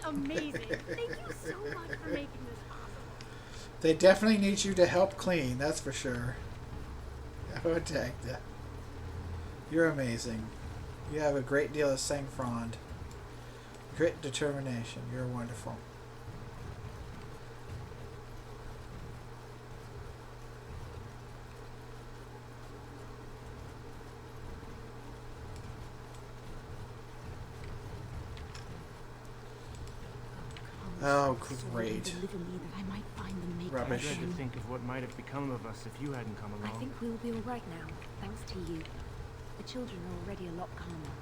amazing. Thank you so much for making this possible. They definitely need you to help clean, that's for sure. Oh, Dagda. You're amazing. You have a great deal of sang-froid. Grit, determination. You're wonderful. Oh, great. I might find them Rubbish. I dread to think of what might have become of us if you hadn't come along. I think we'll be all right now, thanks to you. The children are already a lot calmer.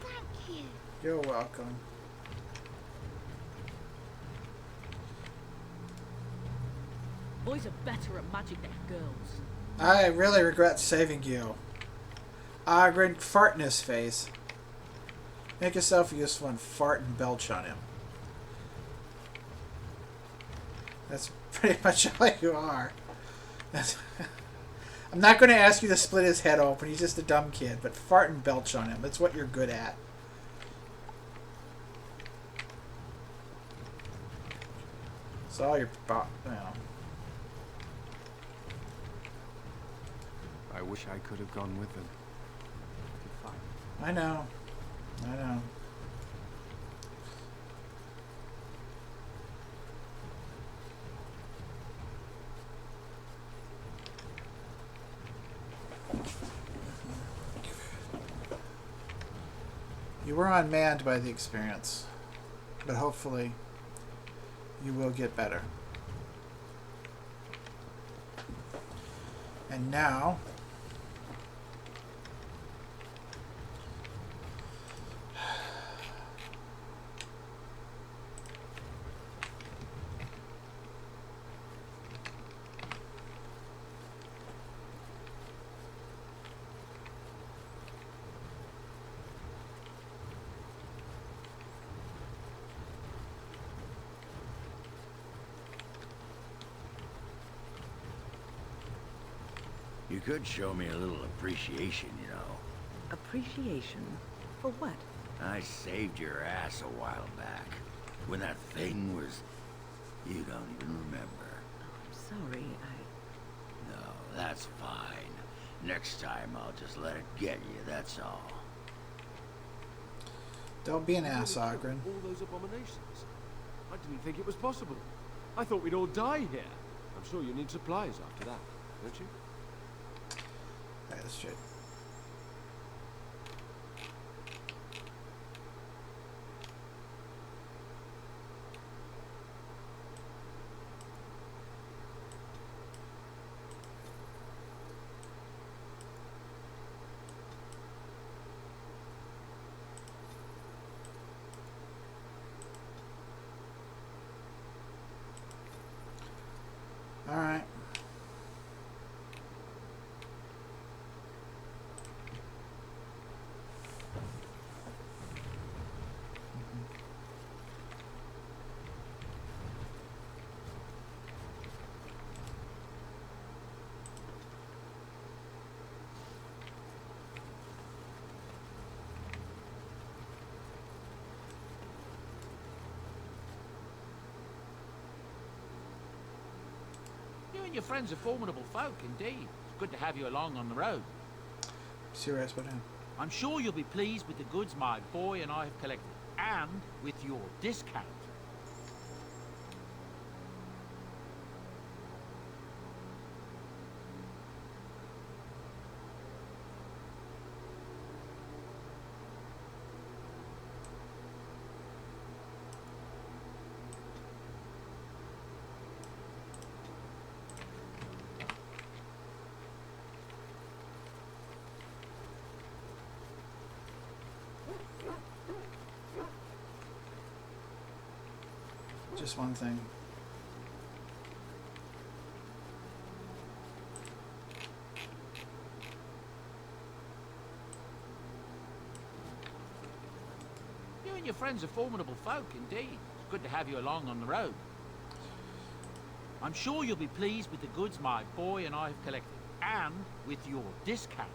Thank you. You're welcome. Boys are better at magic than girls. I really regret saving you. Ogren, fart in his face. Make yourself useful and fart and belch on him. That's pretty much all you are. I'm not going to ask you to split his head open. He's just a dumb kid. But fart and belch on him. That's what you're good at. It's all your... You know. I wish I could have gone with them. I know. I know. You were unmanned by the experience, but hopefully you will get better. And now, you could show me a little appreciation, you know. Appreciation? For what? I saved your ass a while back. When that thing was... You don't even remember. Oh, I'm sorry, No, that's fine. Next time I'll just let it get you, that's all. don't be an ass, Ogren. All those abominations. I didn't think it was possible. I thought we'd all die here. I'm sure you need supplies after that, don't you? That's shit. All right. You and your friends are formidable folk, indeed. It's good to have you along on the road. Serious about him. I'm sure you'll be pleased with the goods my boy and I have collected, and with your discount. Just one thing. You and your friends are formidable folk, indeed. It's good to have you along on the road. I'm sure you'll be pleased with the goods my boy and I have collected, and with your discount.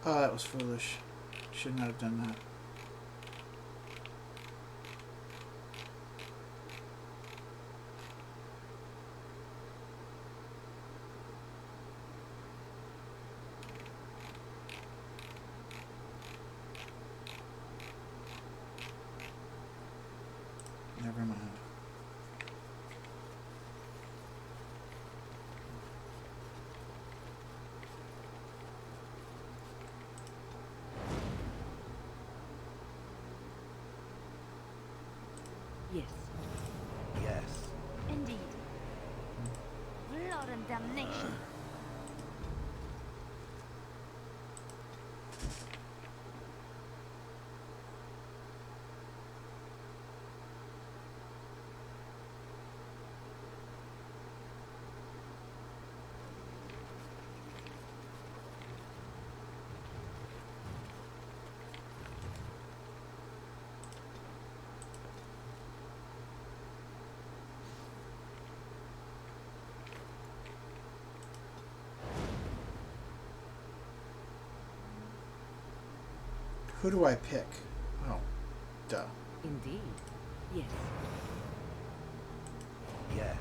Oh, that was foolish. Should not have done that. Never mind. Yes. Yes. Indeed. Blood and damnation. Who do I pick? Oh, duh. Indeed. Yes. Yes.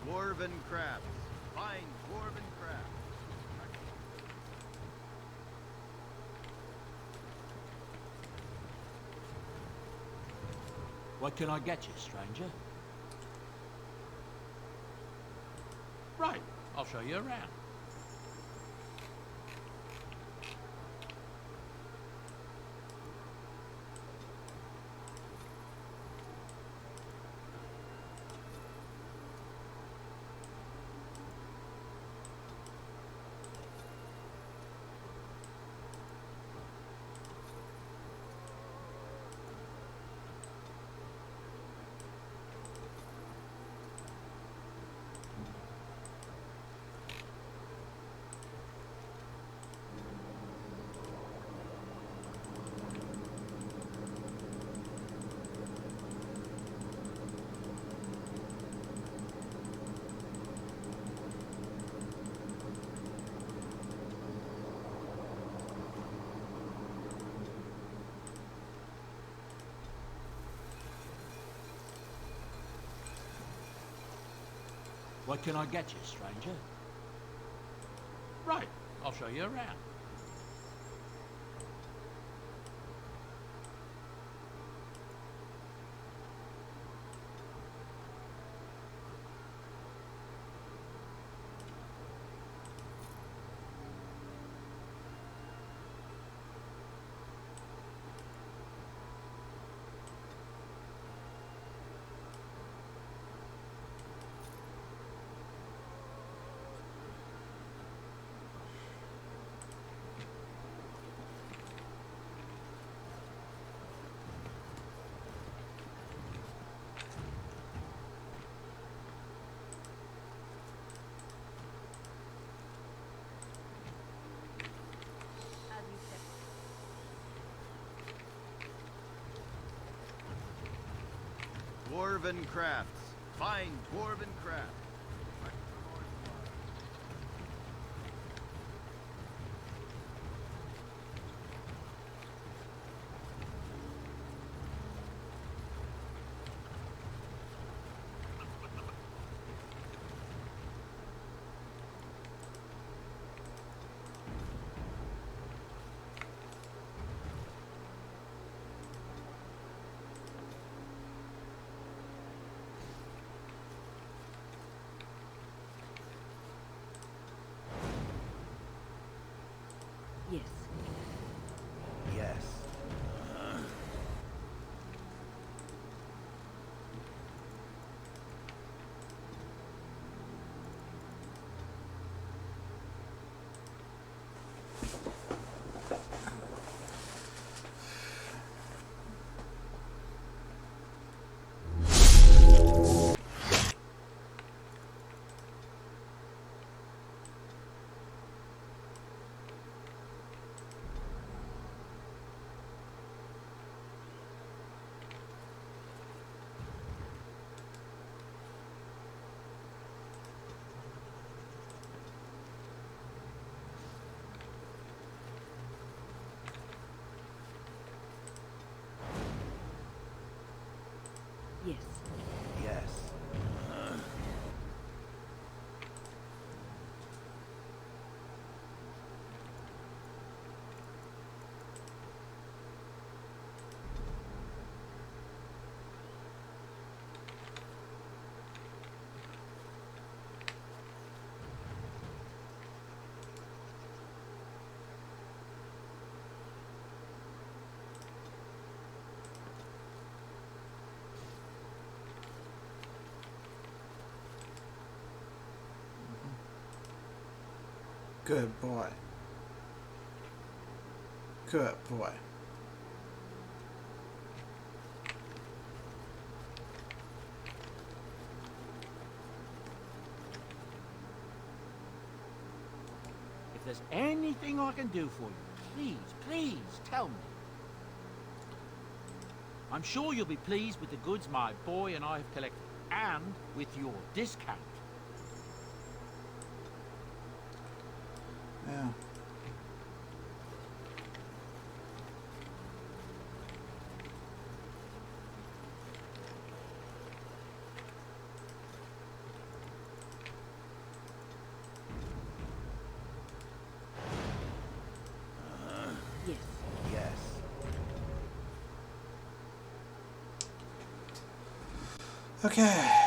Dwarven crafts. Fine dwarven crafts. What can I get you, stranger? Right, I'll show you around. What can I get you, stranger? Right, I'll show you around. As you said. Dwarven crafts. Fine dwarven crafts. Yes. Yes. Good boy. Good boy. If there's anything I can do for you, please, please tell me. I'm sure you'll be pleased with the goods my boy and I have collected, and with your discount. Yeah. Yes. Yes. Okay.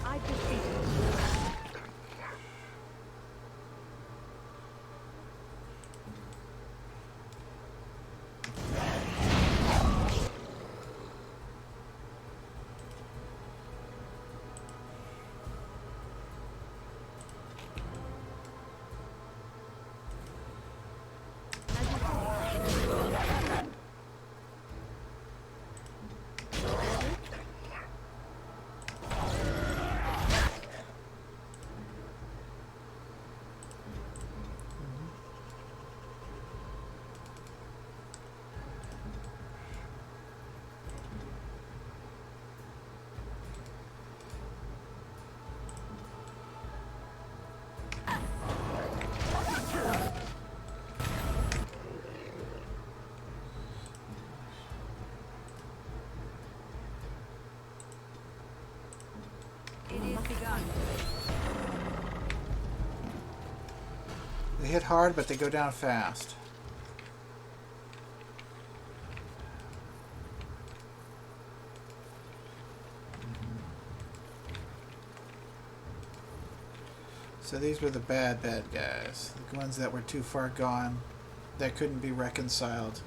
I defeated They hit hard, but they go down fast. So these were the bad guys. The ones that were too far gone, that couldn't be reconciled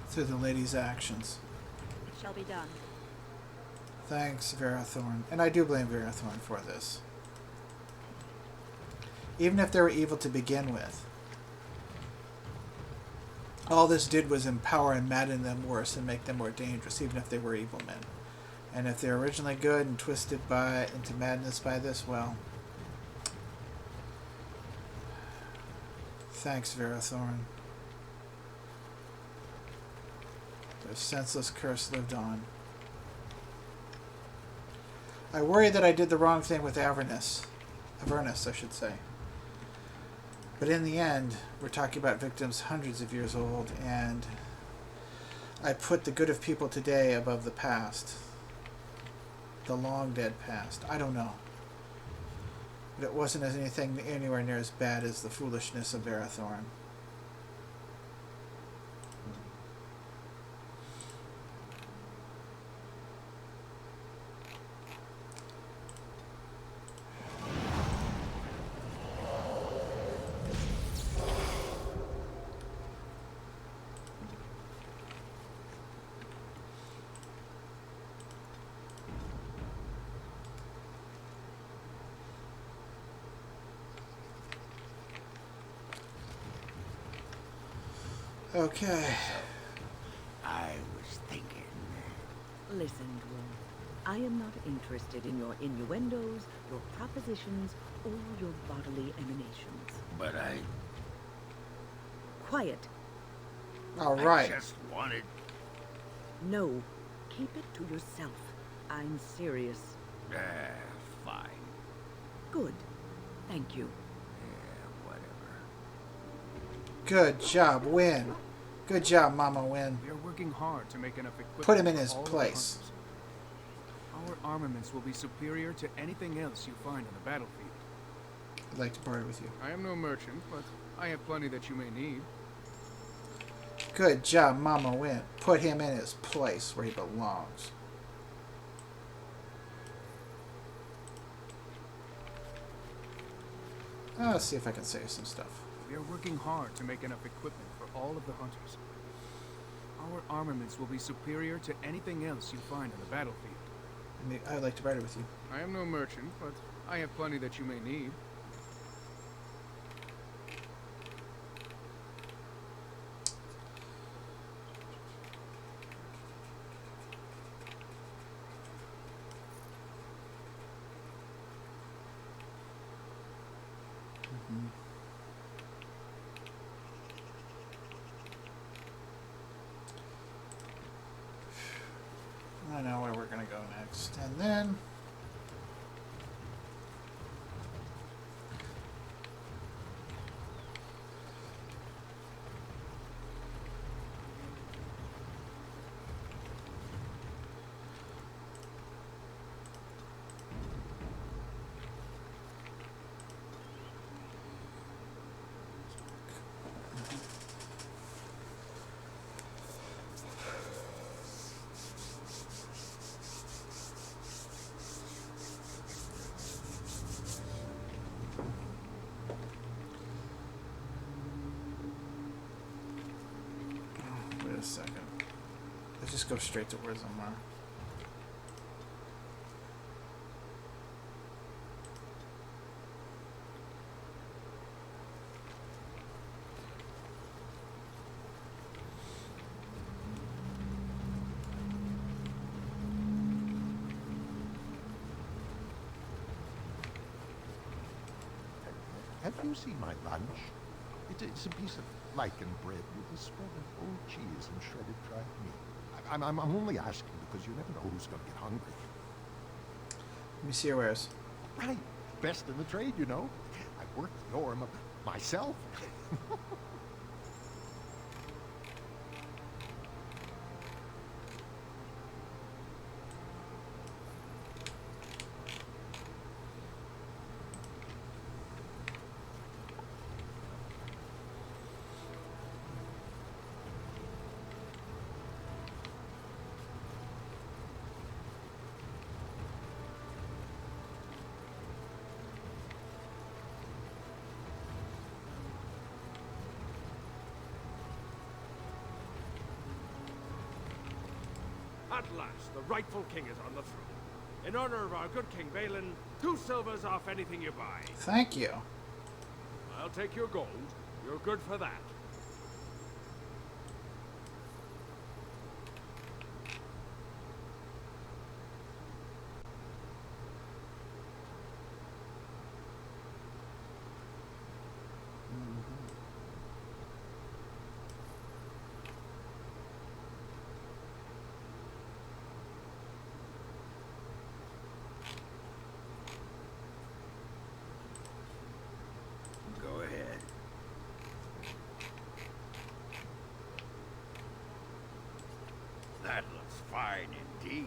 through the lady's actions. It shall be done. Thanks, Verathorn. And I do blame Verathorn for this. Even if they were evil to begin with, all this did was empower and madden them worse and make them more dangerous, even if they were evil men. And if they're originally good and twisted into madness by this, well, thanks, Verathorn. Their senseless curse lived on. I worry that I did the wrong thing with Avernus, I should say. But in the end, we're talking about victims hundreds of years old, and I put the good of people today above the past. The long dead past. I don't know. But it wasn't anything anywhere near as bad as the foolishness of Verathorn. Okay. I was thinking. Listen, Dwarf. I am not interested in your innuendos, your propositions, or your bodily emanations. But Quiet. All I right. just wanted... No. Keep it to yourself. I'm serious. Fine. Good. Thank you. Yeah, whatever. Good job, Win. Good job, Mama Win. We are working hard to make enough equipment. Put him in for his all of the place. hunters. Our armaments will be superior to anything else you find on the battlefield. I'd like to party with you. I am no merchant, but I have plenty that you may need. Good job, Mama Win. Put him in his place where he belongs. Let's see if I can save some stuff. We are working hard to make enough equipment for all of the hunters. Our armaments will be superior to anything else you find on the battlefield. I'd like to party with you. I am no merchant, but I have plenty that you may need. I know where we're gonna go next. And then wait a second. Let's just go straight to where's Omar. Have you seen my lunch? It's a piece of lichen bread with a spread of old cheese and shredded dried meat. I'm only asking because you never know who's going to get hungry. Let me see your wares. Right. Best in the trade, you know. I work the norm of myself. At last, the rightful king is on the throne. In honor of our good King Balin, 2 silvers off anything you buy. Thank you. I'll take your gold. You're good for that. Go ahead. That looks fine indeed.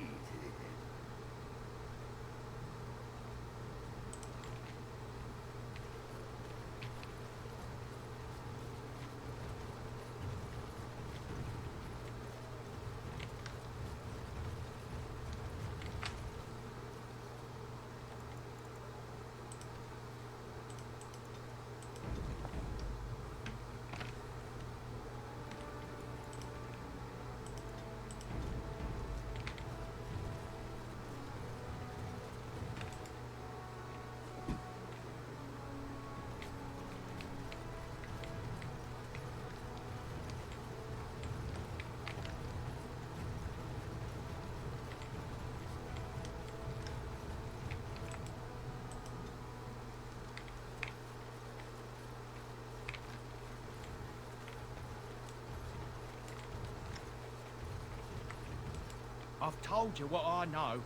I've told you what I know.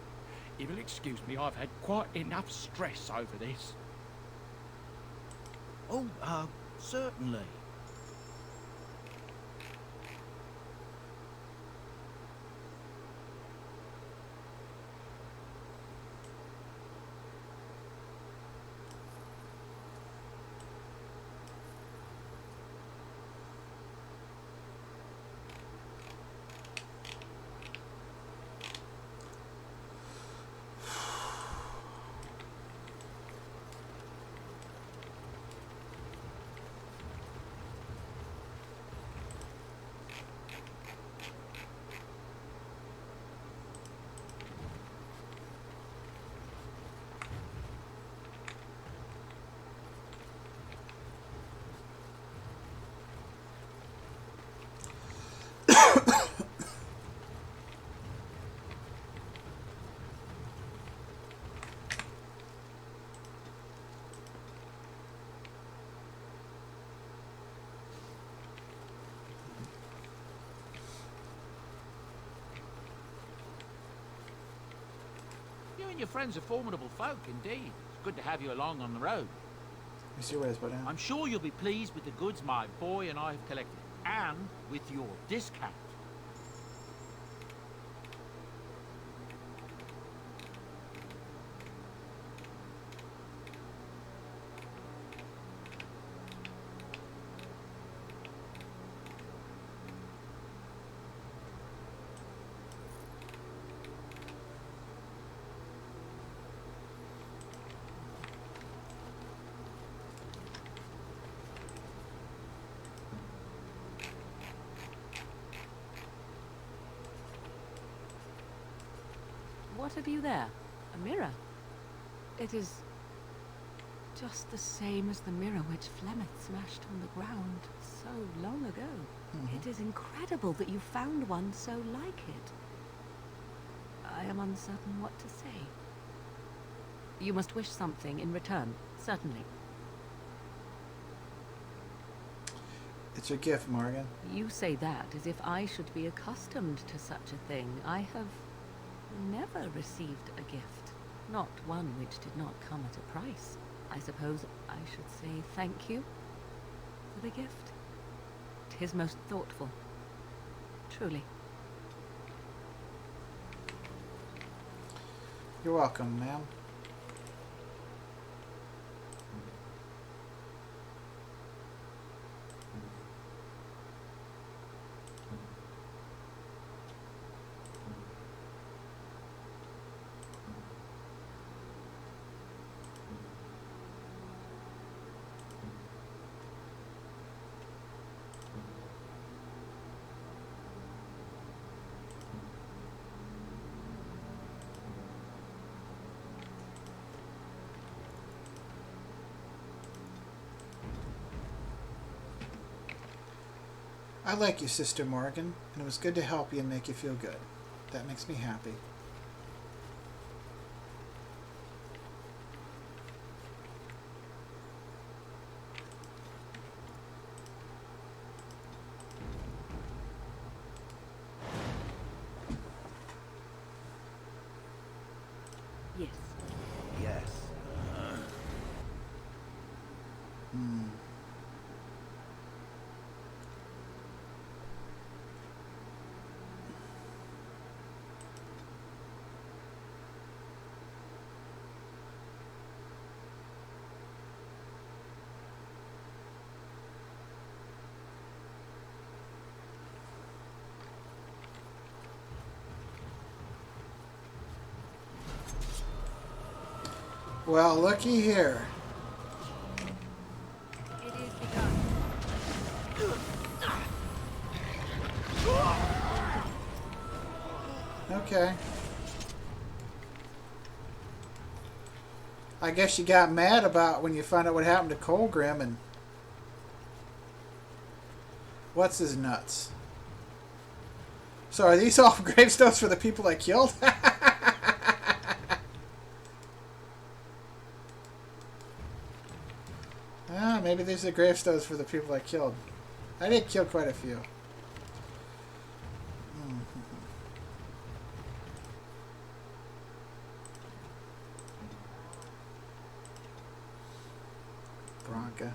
If you'll excuse me, I've had quite enough stress over this. Oh, certainly. You and your friends are formidable folk, indeed. It's good to have you along on the road. You see where it's put down? I'm sure you'll be pleased with the goods my boy and I have collected, and with your discount. What have you there? A mirror? It is just the same as the mirror which Flemeth smashed on the ground so long ago. It is incredible that you found one so like it. I am uncertain what to say. You must wish something in return, certainly. It's a gift, Morgan. You say that as if I should be accustomed to such a thing. I have never received a gift, not one which did not come at a price. I suppose I should say thank you for the gift. 'Tis most thoughtful, truly. You're welcome, ma'am. I like you, Sister Morgan, and it was good to help you and make you feel good. That makes me happy. Yes. Yes. Well, looky here. It is begun. Okay. I guess you got mad about when you found out what happened to Colgrim and what's his nuts. So are these all gravestones for the people I killed? Maybe these are gravestones for the people I killed. I did kill quite a few. Bronca.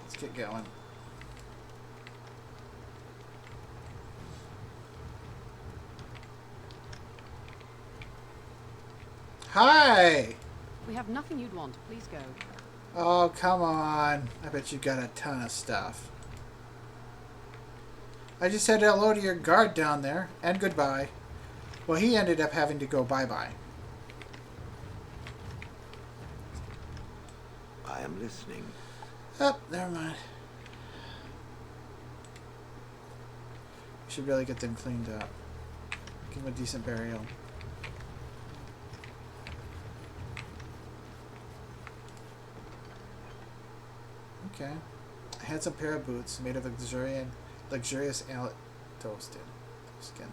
Let's get going. Hi! We have nothing you'd want. Please go. Oh, come on. I bet you got a ton of stuff. I just said hello to your guard down there, and goodbye. Well, he ended up having to go bye-bye. I am listening. Oh, never mind. We should really get them cleaned up. Give them a decent burial. Okay. A handsome pair of boots made of luxurious toasted skin.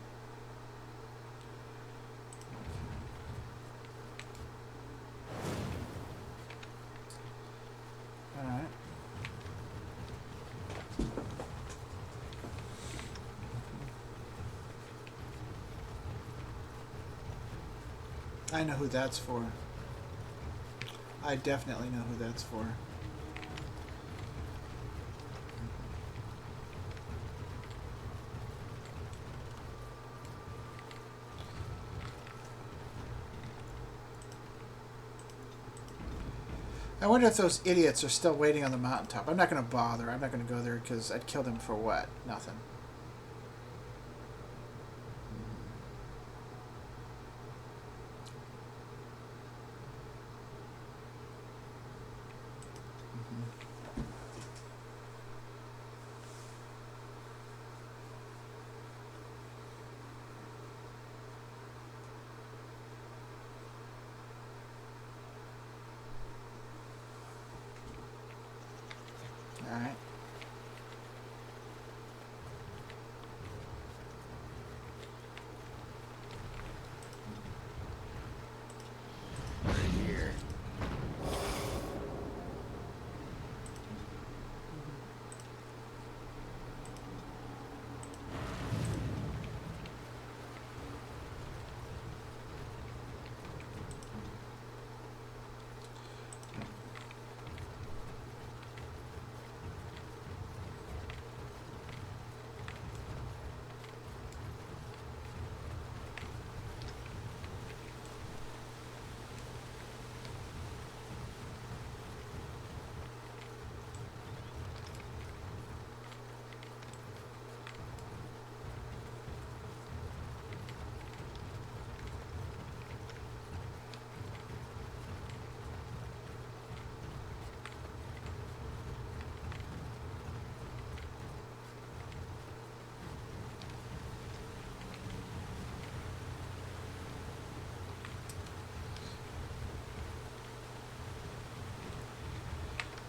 Alright. I know who that's for. I definitely know who that's for. I wonder if those idiots are still waiting on the mountaintop. I'm not going to bother. I'm not going to go there because I'd kill them for what? Nothing. Alright. Here.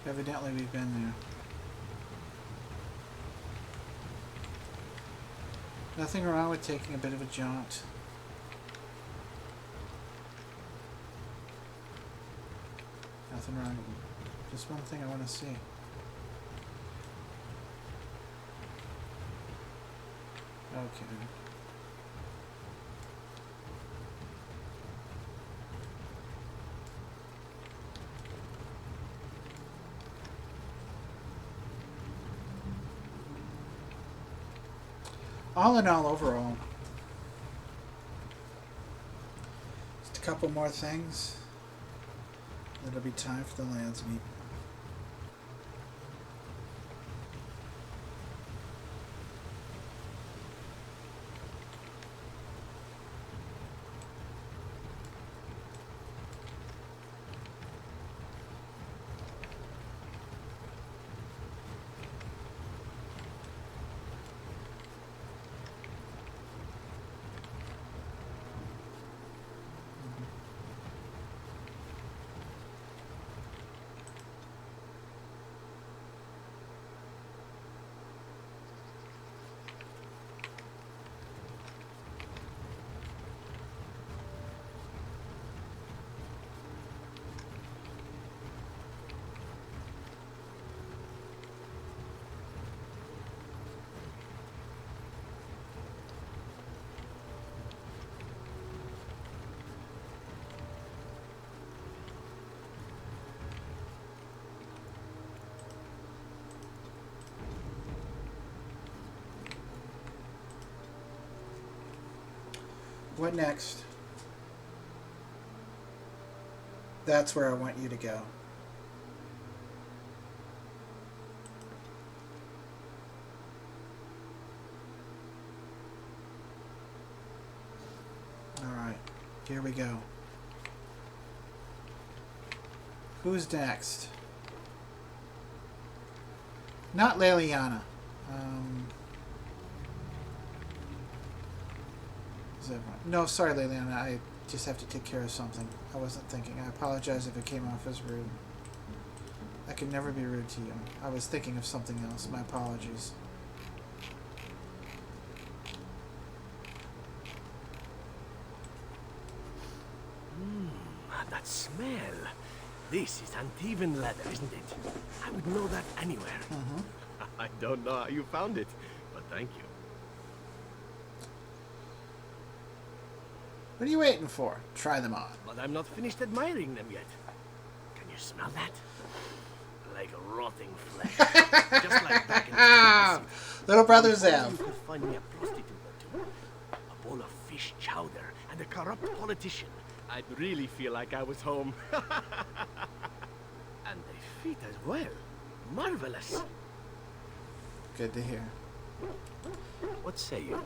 Evidently we've been there. Nothing wrong with taking a bit of a jaunt. Nothing wrong. Just one thing I want to see. Okay. All in all, overall, just a couple more things. It'll be time for the lands meet. What next? That's where I want you to go. Alright, here we go. Who's next? Not Leliana. Zevran. No, sorry, Leliana. I just have to take care of something. I wasn't thinking. I apologize if it came off as rude. I can never be rude to you. I was thinking of something else. My apologies. That smell. This is uneven leather, isn't it? I would know that anywhere. I don't know how you found it, but thank you. What are you waiting for? Try them on. But I'm not finished admiring them yet. Can you smell that? Like a rotting flesh. Just like back in the Little brother Zev. You could find me a prostitute or two, a bowl of fish chowder, and a corrupt politician. I'd really feel like I was home. And they fit as well. Marvelous. Good to hear. What say you?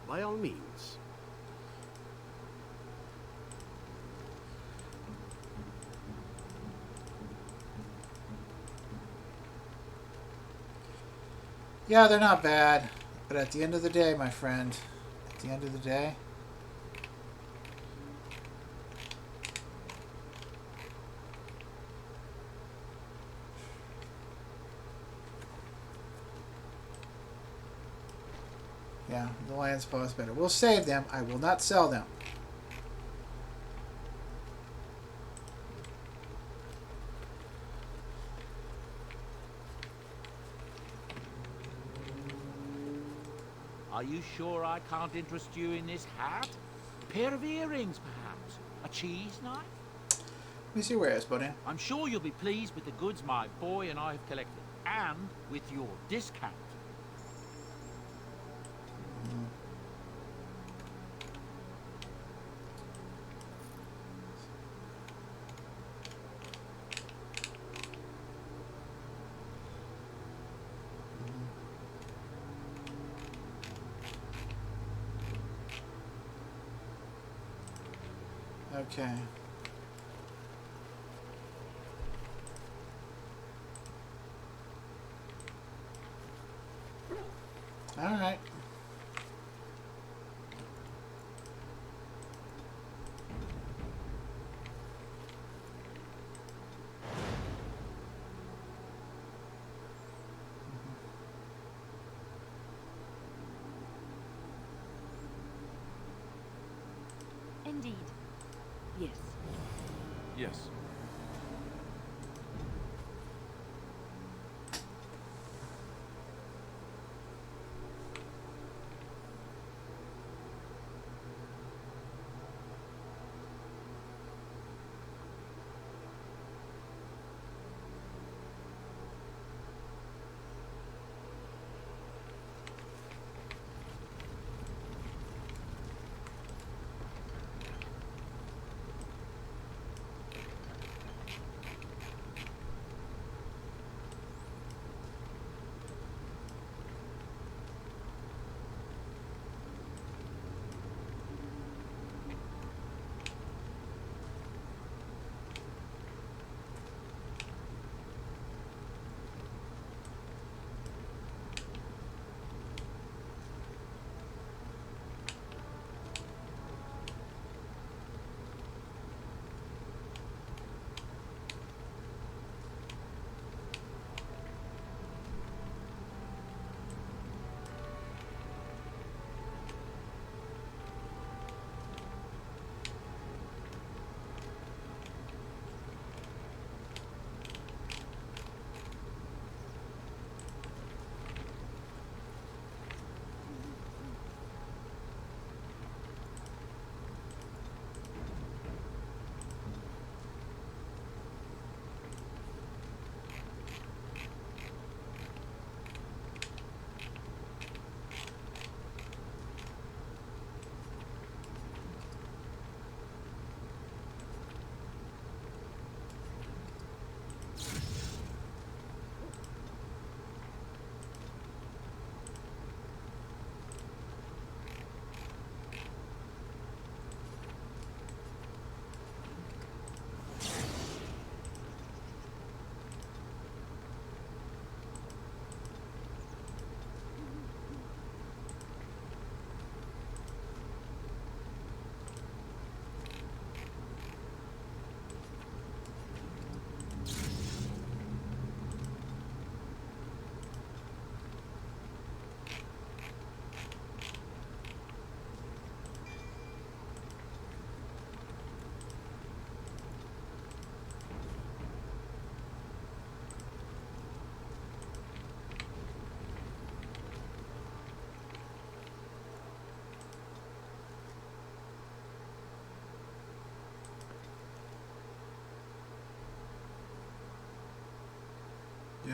By all means. Yeah, they're not bad. But at the end of the day, my friend, at the end of the day, yeah, the lion's paw is better. We'll save them. I will not sell them. Are you sure I can't interest you in this hat? A pair of earrings, perhaps? A cheese knife? Let me see where it is, buddy. I'm sure you'll be pleased with the goods my boy and I have collected, and with your discount. Okay. All right. Indeed. Yes. Yes.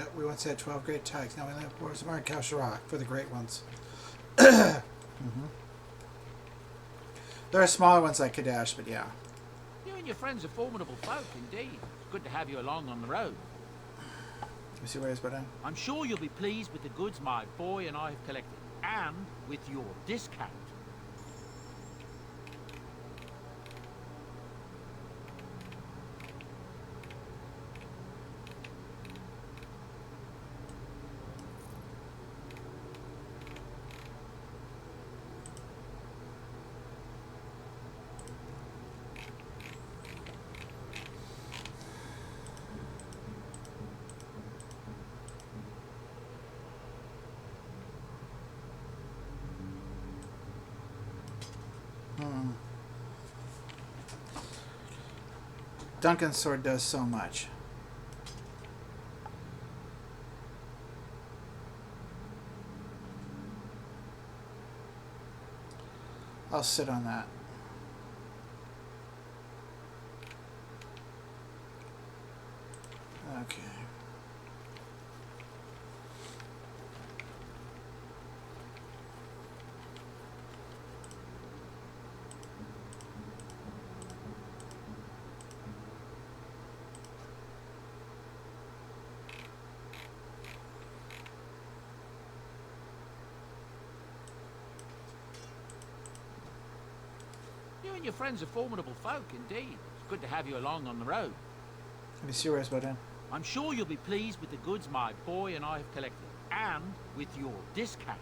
Yep, we once had 12 great tykes. Now we only have Boris Mar and Kalsharak for the great ones. There are smaller ones like Kadash, but yeah. You and your friends are formidable folk, indeed. It's good to have you along on the road. Let me see where he's put in. I'm sure you'll be pleased with the goods my boy and I have collected, and with your discount. Duncan's sword does so much. I'll sit on that. Okay. You and your friends are formidable folk, indeed. It's good to have you along on the road. Let me see where he's put in. I'm sure you'll be pleased with the goods my boy and I have collected, and with your discount.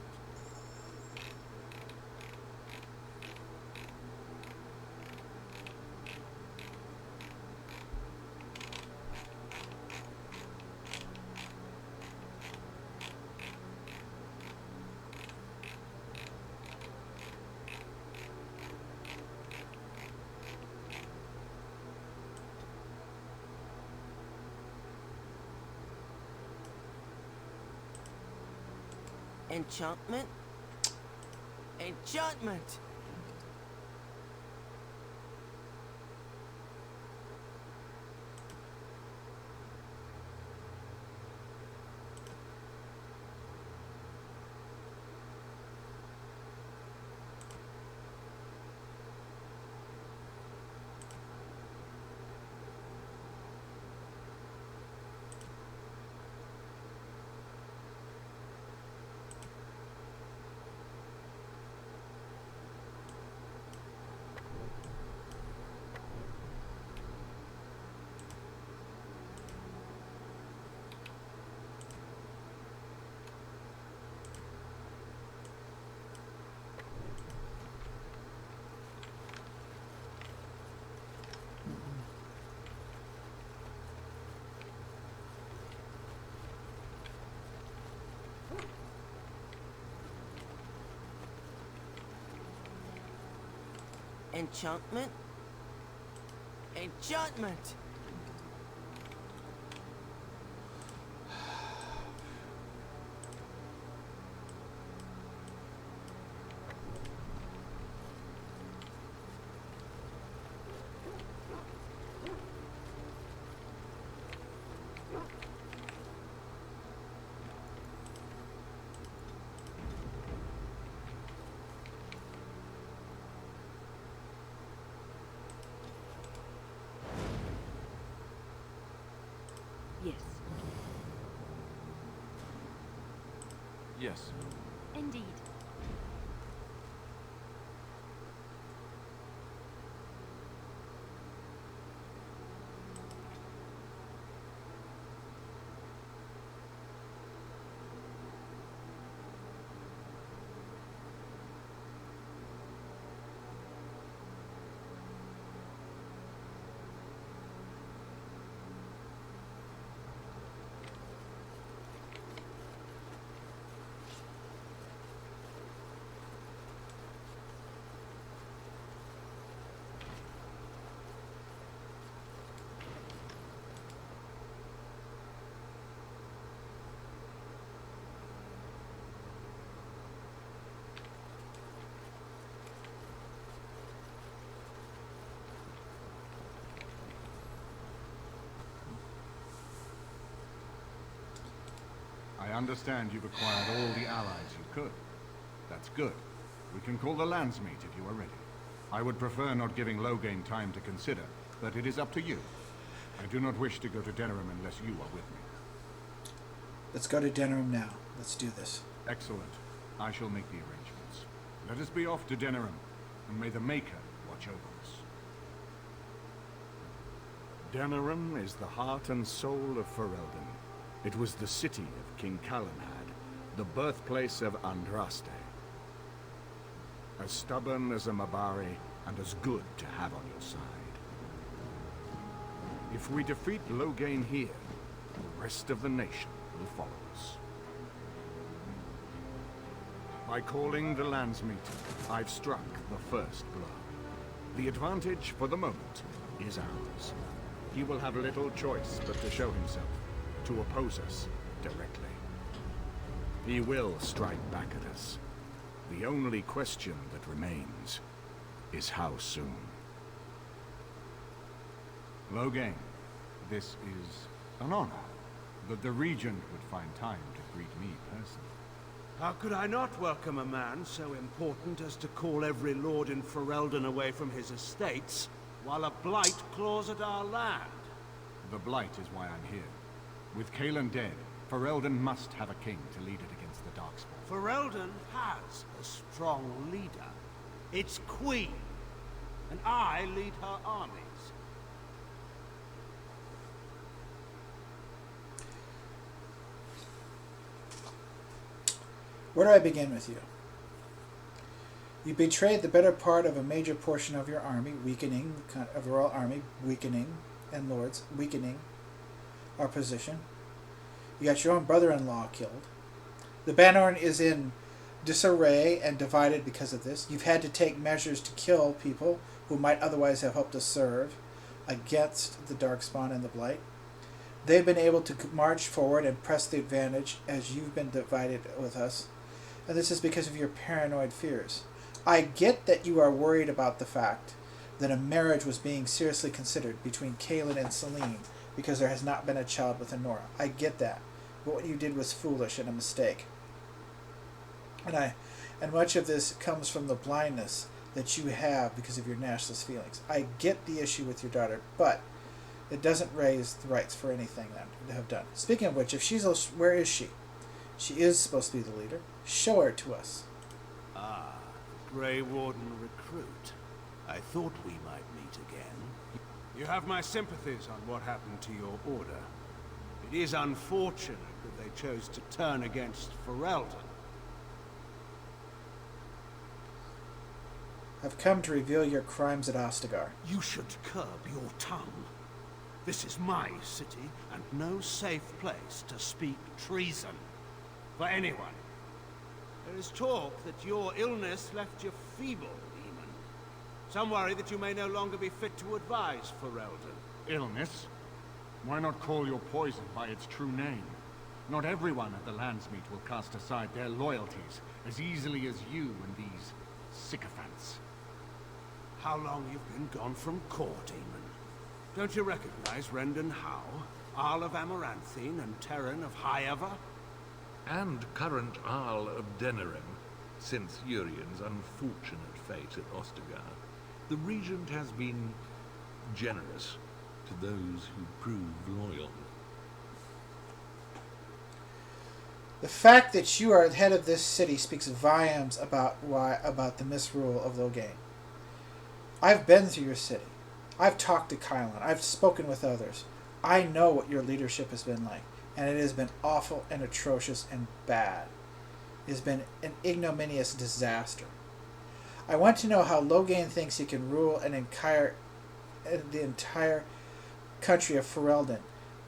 Enchantment? Enchantment! Enchantment? Enchantment! Yes. Yes. Indeed. understand you've acquired all the allies you could. That's good. We can call the Landsmeet if you are ready. I would prefer not giving Loghain time to consider, but it is up to you. I do not wish to go to Denerim unless you are with me. Let's go to Denerim now. Let's do this. Excellent. I shall make the arrangements. Let us be off to Denerim, and may the Maker watch over us. Denerim is the heart and soul of Ferelden. It was the city of King Calenhad, the birthplace of Andraste. As stubborn as a Mabari, and as good to have on your side. If we defeat Loghain here, the rest of the nation will follow us. By calling the Landsmeet, I've struck the first blow. The advantage, for the moment, is ours. He will have little choice but to show himself, to oppose us directly. He will strike back at us. The only question that remains is how soon. Loghain, this is an honor that the Regent would find time to greet me personally. How could I not welcome a man so important as to call every lord in Ferelden away from his estates, while a blight claws at our land? The Blight is why I'm here. With Cailan dead, Ferelden must have a king to lead it against the Darkspawn. Ferelden has a strong leader. Its queen. And I lead her armies. Where do I begin with you? You betrayed the better part of a major portion of your army, weakening, of the royal army, weakening, and lords, weakening our position. You got your own brother-in-law killed. The Bannerlord is in disarray and divided because of this. You've had to take measures to kill people who might otherwise have helped us serve against the Darkspawn and the Blight. They've been able to march forward and press the advantage as you've been divided with us. And this is because of your paranoid fears. I get that you are worried about the fact that a marriage was being seriously considered between Cailan and Selene because there has not been a child with Honora. I get that. But what you did was foolish and a mistake. And much of this comes from the blindness that you have because of your nationalist feelings. I get the issue with your daughter, but it doesn't raise the rights for anything that you have done. Speaking of which, if she's where is she? She is supposed to be the leader. Show her to us. Ah, Grey Warden recruit. I thought we might meet again. You have my sympathies on what happened to your order. It is unfortunate that they chose to turn against Ferelden. I've come to reveal your crimes at Ostagar. You should curb your tongue. This is my city, and no safe place to speak treason for anyone. There is talk that your illness left you feeble, even. Some worry that you may no longer be fit to advise Ferelden. Illness? Why not call your poison by its true name? Not everyone at the Landsmeet will cast aside their loyalties as easily as you and these sycophants. How long you've been gone from court, Eamon? Don't you recognize Rendon Howe, Arl of Amaranthine, and Terran of Highever? And current Arl of Denerim, since Urien's unfortunate fate at Ostagar. The Regent has been generous to those who prove loyal. The fact that you are the head of this city speaks volumes about the misrule of Loghain. I've been through your city. I've talked to Cailan. I've spoken with others. I know what your leadership has been like, and it has been awful and atrocious and bad. It has been an ignominious disaster. I want to know how Loghain thinks he can rule the entire country of Ferelden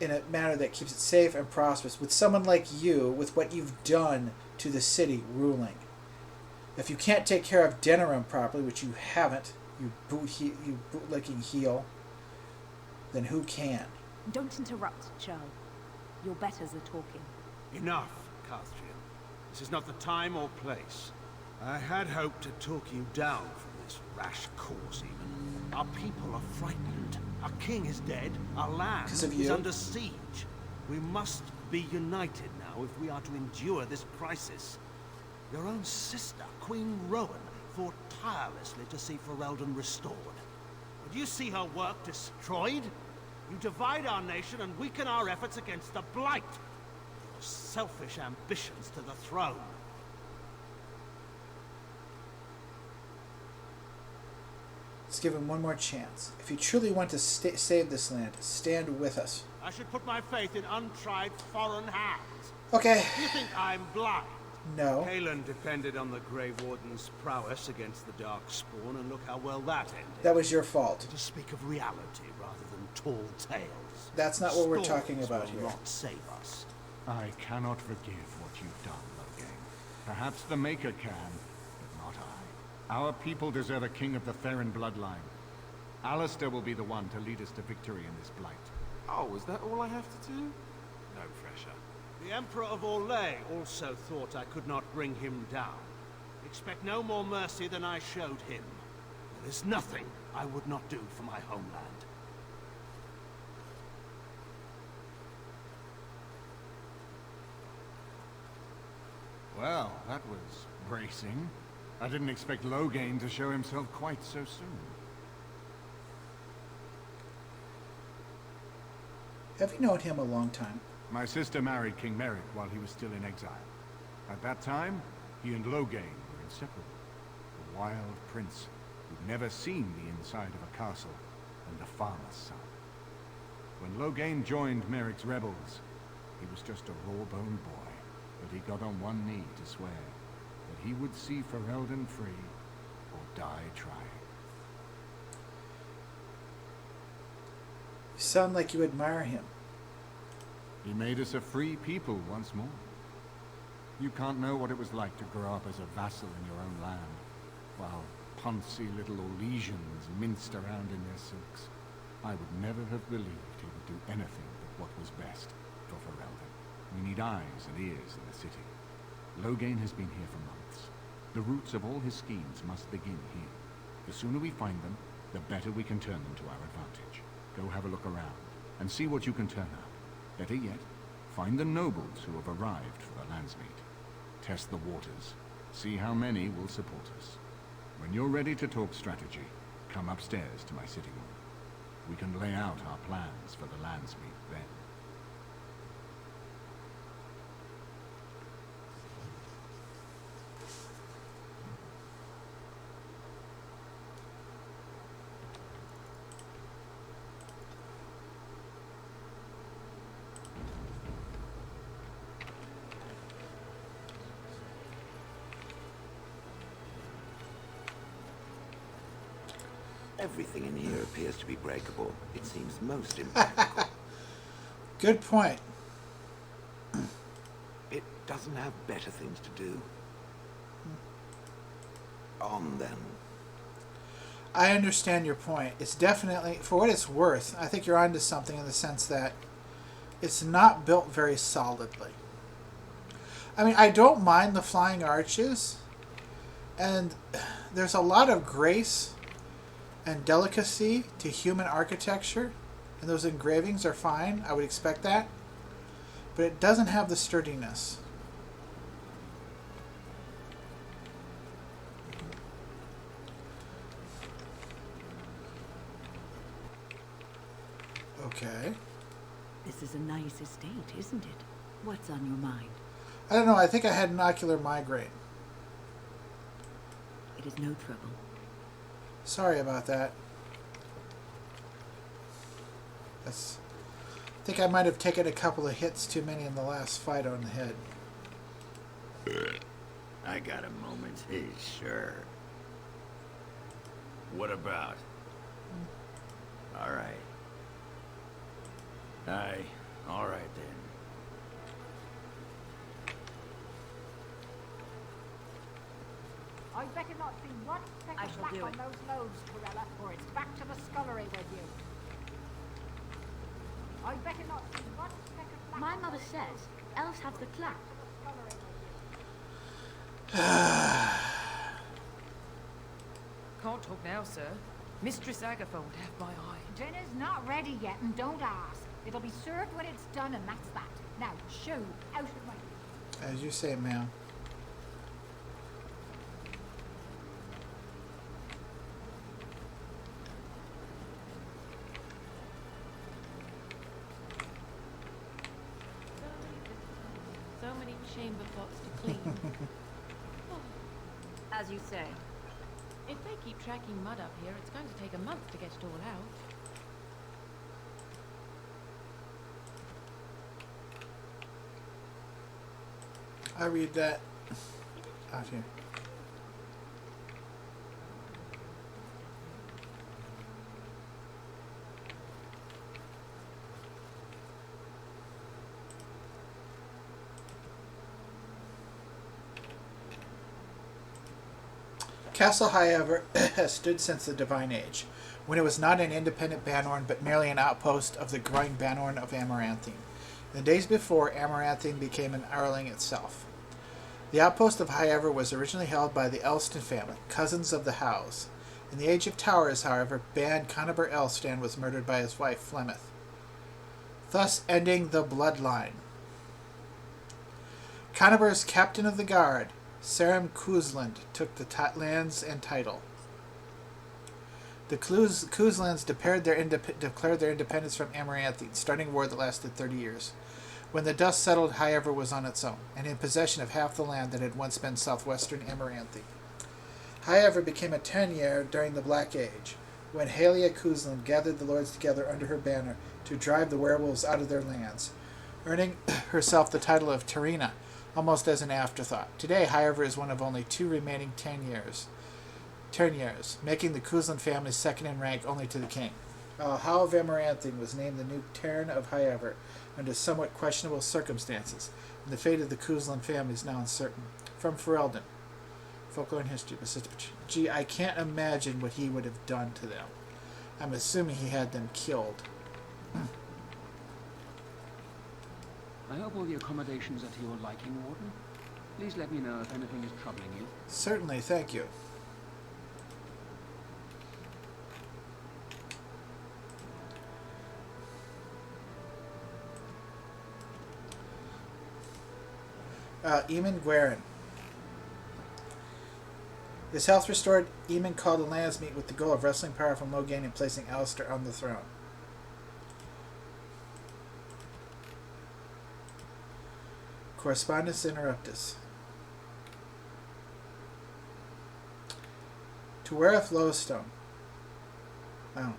in a manner that keeps it safe and prosperous with someone like you, with what you've done to the city ruling. If you can't take care of Denerim properly, which you haven't, you bootlicking heel, then who can? Don't interrupt, Churl. Your betters are talking. Enough, Carthrian. This is not the time or place. I had hoped to talk you down from this rash course, even. Our people are frightened. Our king is dead. Our land is under siege. We must be united now if we are to endure this crisis. Your own sister, Queen Rowan, fought tirelessly to see Ferelden restored. Would you see her work destroyed? You divide our nation and weaken our efforts against the Blight. Your selfish ambitions to the throne. Let's give him one more chance. If you truly want to save this land, stand with us. I should put my faith in untried foreign hands. Okay. You think I'm blind? No. Halen depended on the Grey Warden's prowess against the Darkspawn, and look how well that ended. That was your fault. To speak of reality rather than tall tales. That's not what we're Stories talking about will here. not save us. I cannot forgive what you've done, Loghain. Perhaps the Maker can, but not I. Our people deserve a king of the Theron bloodline. Alistair will be the one to lead us to victory in this blight. Oh, is that all I have to do? No pressure. The Emperor of Orlais also thought I could not bring him down. Expect no more mercy than I showed him. There is nothing I would not do for my homeland. Well, that was bracing. I didn't expect Loghain to show himself quite so soon. Have you known him a long time? My sister married King Merrick while he was still in exile. At that time, he and Loghain were inseparable. The wild prince who'd never seen the inside of a castle, and the farmer's son. When Loghain joined Merrick's rebels, he was just a raw-boned boy, but he got on one knee to swear that he would see Ferelden free or die trying. You sound like you admire him. He made us a free people once more. You can't know what it was like to grow up as a vassal in your own land, while poncy little Orlesians minced around in their silks. I would never have believed he would do anything but what was best for Ferelden. We need eyes and ears in the city. Loghain has been here for months. The roots of all his schemes must begin here. The sooner we find them, the better we can turn them to our advantage. Go have a look around, and see what you can turn up. Better yet, find the nobles who have arrived for the Landsmeet. Test the waters. See how many will support us. When you're ready to talk strategy, come upstairs to my sitting room. We can lay out our plans for the Landsmeet then. Everything in here appears to be breakable. It seems most impractical. Good point. It doesn't have better things to do. On then. I understand your point. It's definitely, for what it's worth, I think you're onto something in the sense that it's not built very solidly. I mean, I don't mind the flying arches, and there's a lot of grace and delicacy to human architecture, and those engravings are fine. I would expect that, but it doesn't have the sturdiness. Okay. This is a nice estate, isn't it? What's on your mind? I don't know. I think I had an ocular migraine. It is no trouble. Sorry about that. I think I might have taken a couple of hits too many in the last fight on the head. I got a moment, sure. What about? All right. Aye, all right then. I better not see one second back on those loads, Corella, or it's back to the scullery with you. I better not see one second back. My mother says elves have the clap. Can't talk now, sir. Mistress Agatha would have my eye. Dinner's not ready yet, and don't ask. It'll be served when it's done, and that's that. Now, show out of my way. As you say, ma'am. So many chamber pots to clean. As you say. If they keep tracking mud up here, it's going to take a month to get it all out. I read that out here. Castle, however, has stood since the Divine Age, when it was not an independent Banorn, but merely an outpost of the growing Banorn of Amaranthine. In the days before, Amaranthine became an Arling itself. The outpost of Highever was originally held by the Elston family, cousins of the Howes. In the Age of Towers, however, Ban Conobar Elstan was murdered by his wife, Flemeth, thus ending the bloodline. Conobar's captain of the guard, Sarum Kuzland, took the lands and title. The Kuzlands declared their independence from Amaranthine, starting a war that lasted 30 years. When the dust settled, Highever was on its own, and in possession of half the land that had once been southwestern Amaranthine. Highever became a tenure during the Black Age, when Halia Kuzland gathered the lords together under her banner to drive the werewolves out of their lands, earning herself the title of Terina, almost as an afterthought. Today, Highever is one of only 2 remaining tenures, making the Kuzland family second in rank only to the king. Howe of Amaranthine was named the new Terran of Highever under somewhat questionable circumstances, and the fate of the Kuzland family is now uncertain. From Ferelden, Folklore and History. Gee, I can't imagine what he would have done to them. I'm assuming he had them killed. I hope all the accommodations are to your liking, Warden. Please let me know if anything is troubling you. Certainly, thank you. Eamon Guerin. His health restored, Eamon called a lands meet with the goal of wresting power from Loghain and placing Alistair on the throne. Correspondence Interruptus. To Wereth Lowstone. Oh.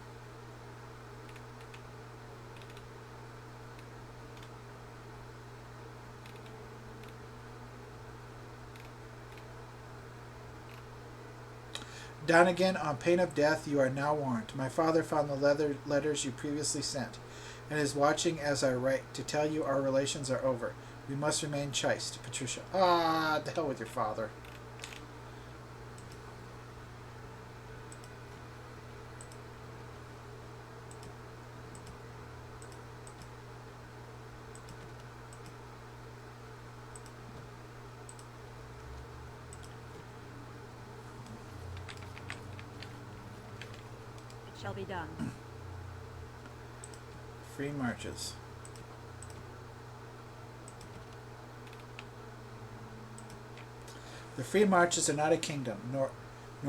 Donegan, on pain of death, you are now warned. My father found the letters you previously sent, and is watching as I write to tell you our relations are over. We must remain chaste. Patricia. The hell with your father. It shall be done. Free marches. The Free Marches are not a kingdom, nor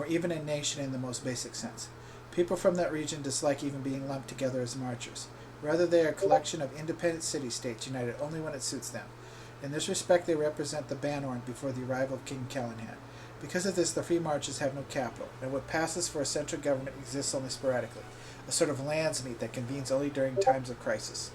even a nation in the most basic sense. People from that region dislike even being lumped together as marchers. Rather, they are a collection of independent city-states united only when it suits them. In this respect, they represent the Banorn before the arrival of King Callahan. Because of this, the Free Marches have no capital, and what passes for a central government exists only sporadically, a sort of lands meet that convenes only during times of crisis.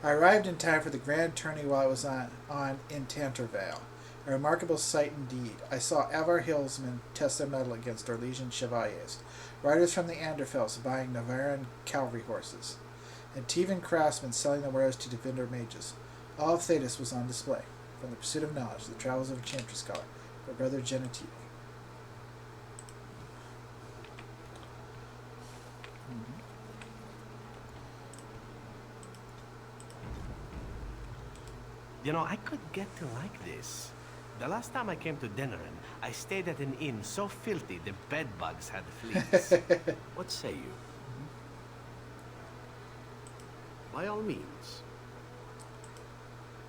I arrived in time for the grand tourney while I was on in Tantervale. A remarkable sight indeed. I saw Avar hillsmen test their mettle against Orlesian chevaliers, riders from the Anderfels buying Navaran cavalry horses, and Tevan craftsmen selling their wares to Devinder mages. All of Thetis was on display. From the pursuit of knowledge, the travels of a chantry scholar, by Brother Genitive. You know, I could get to like this. The last time I came to Denerim, I stayed at an inn so filthy the bedbugs had fleas. What say you? By all means.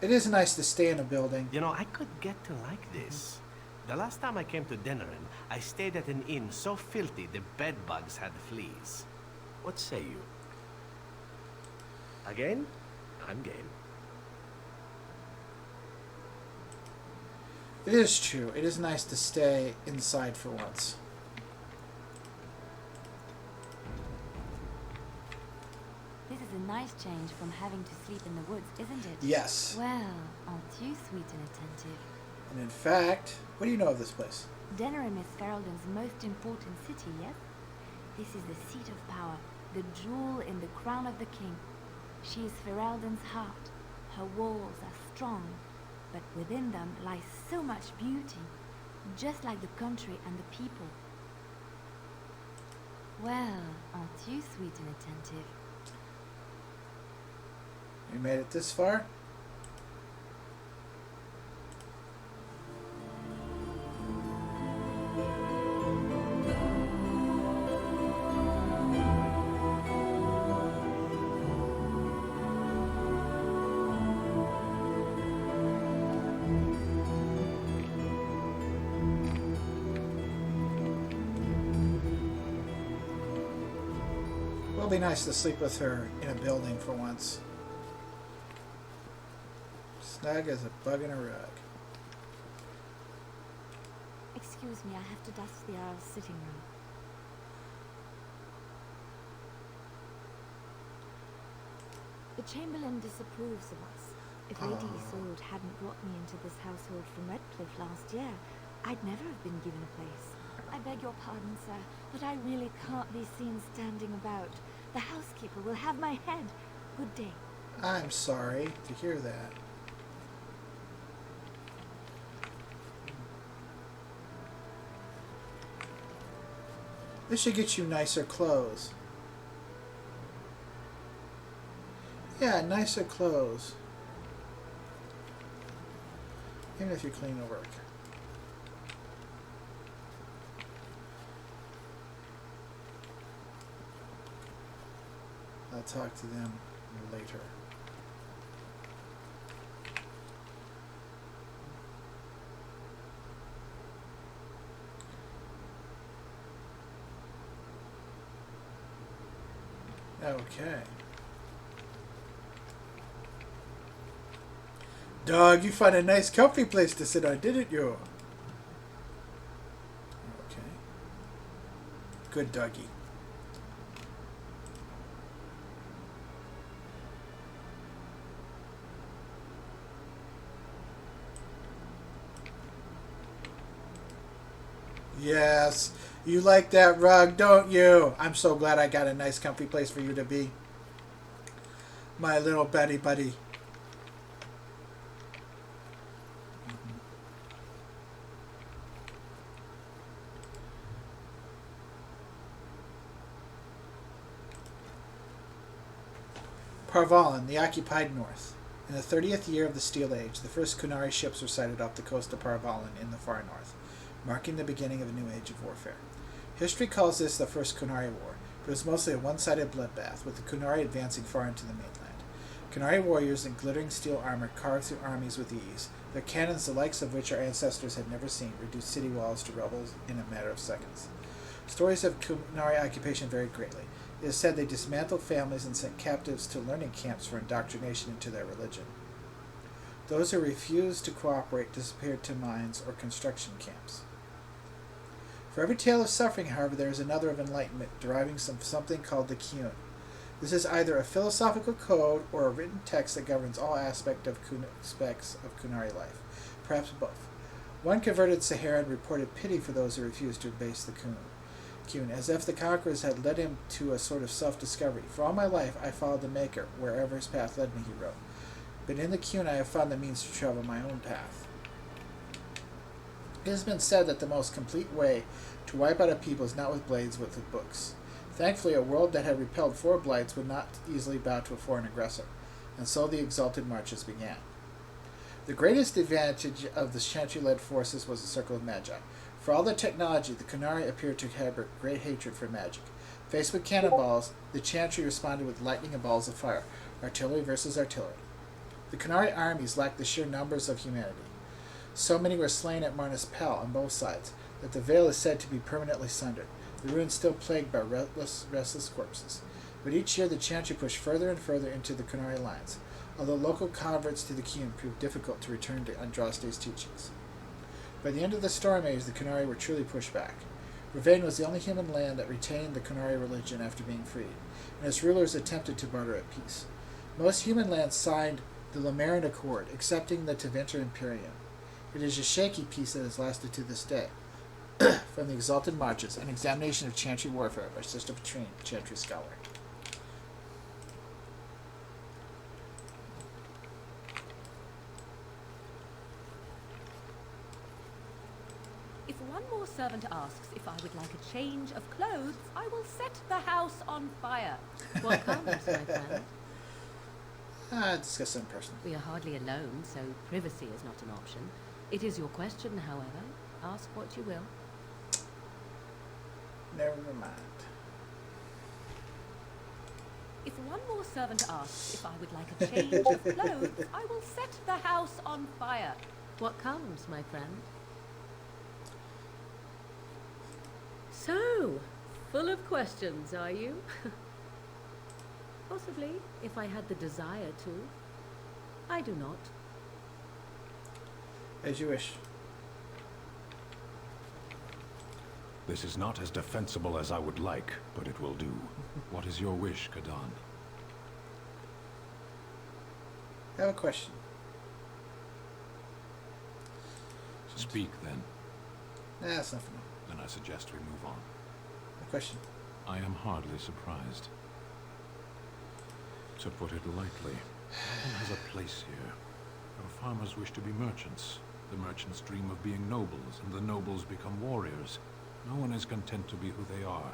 It is nice to stay in a building. You know, I could get to like this. The last time I came to Denerin, I stayed at an inn so filthy the bed bugs had fleas. What say you? Again? I'm game. It is true. It is nice to stay inside for once. This is a nice change from having to sleep in the woods, isn't it? Yes. Well, aren't you sweet and attentive? And in fact, what do you know of this place? Denerim is Ferelden's most important city, yes? This is the seat of power, the jewel in the crown of the king. She is Ferelden's heart. Her walls are strong, but within them lies so much beauty, just like the country and the people. Well, aren't you sweet and attentive? You made it this far? It'll be nice to sleep with her in a building for once. Snug as a bug in a rug. Excuse me, I have to dust the Earl's sitting room. The Chamberlain disapproves of us. If Lady Isolde hadn't brought me into this household from Redcliffe last year, I'd never have been given a place. I beg your pardon, sir, but I really can't be seen standing about. The housekeeper will have my head. Good day. I'm sorry to hear that. This should get you nicer clothes. Yeah, nicer clothes. Even if you clean the work. I'll talk to them later. Okay. Dog, you found a nice comfy place to sit on, didn't you? Okay. Good doggy. Yes, you like that rug, don't you? I'm so glad I got a nice comfy place for you to be. My little Betty buddy. Parvalan, the occupied north. In the 30th year of the Steel Age, the first Kunari ships were sighted off the coast of Parvalan in the far north, marking the beginning of a new age of warfare. History calls this the First Kunari War, but it was mostly a one-sided bloodbath, with the Kunari advancing far into the mainland. Kunari warriors in glittering steel armor carved through armies with ease, their cannons, the likes of which our ancestors had never seen, reduced city walls to rubble in a matter of seconds. Stories of Kunari occupation varied greatly. It is said they dismantled families and sent captives to learning camps for indoctrination into their religion. Those who refused to cooperate disappeared to mines or construction camps. For every tale of suffering, however, there is another of enlightenment, deriving from something called the Kyun. This is either a philosophical code or a written text that governs all aspects of Kunari life, perhaps both. One converted Saharan reported pity for those who refused to abase the Kyun, as if the conquerors had led him to a sort of self-discovery. For all my life I followed the Maker, wherever his path led me, he wrote. But in the Kyun I have found the means to travel my own path. It has been said that the most complete way to wipe out a people is not with blades, but with books. Thankfully, a world that had repelled 4 blights would not easily bow to a foreign aggressor, and so the exalted marches began. The greatest advantage of the Chantry-led forces was the Circle of Magi. For all their technology, the Kunari appeared to have great hatred for magic. Faced with cannonballs, the Chantry responded with lightning and balls of fire, artillery versus artillery. The Canary armies lacked the sheer numbers of humanity. So many were slain at Marnus Pell on both sides that the Vale is said to be permanently sundered, the ruins still plagued by restless corpses. But each year the Chantry pushed further and further into the Canary lines, although local converts to the Q proved difficult to return to Andraste's teachings. By the end of the Storm Age, the Canary were truly pushed back. Loghain was the only human land that retained the Canary religion after being freed, and its rulers attempted to barter at peace. Most human lands signed the Lamarian Accord, accepting the Tevinter Imperium. It is a shaky peace that has lasted to this day. From the Exalted Marches, an examination of Chantry warfare by Sister Patrine, Chantry scholar. If one more servant asks if I would like a change of clothes, I will set the house on fire. What comes, my friend? Discuss it in person. We are hardly alone, so privacy is not an option. It is your question, however. Ask what you will. Never mind. If one more servant asks if I would like a change of clothes, I will set the house on fire. What comes, my friend? So, full of questions, are you? Possibly, if I had the desire to. I do not. As you wish. This is not as defensible as I would like, but it will do. What is your wish, Kadan? I have a question. Speak, then. Nah, that's not for now. Then I suggest we move on. A question. I am hardly surprised. To put it lightly, no one has a place here. Our farmers wish to be merchants. The merchants dream of being nobles, and the nobles become warriors. No one is content to be who they are.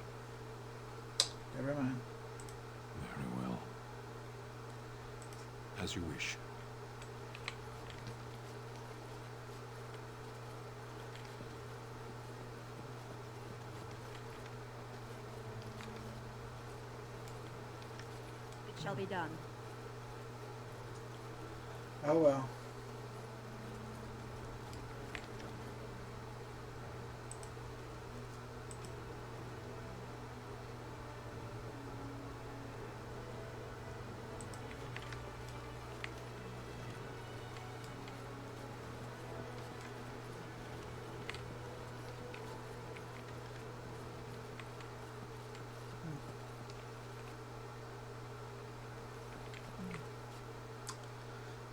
Never mind. Very well. As you wish. It shall be done. Oh well.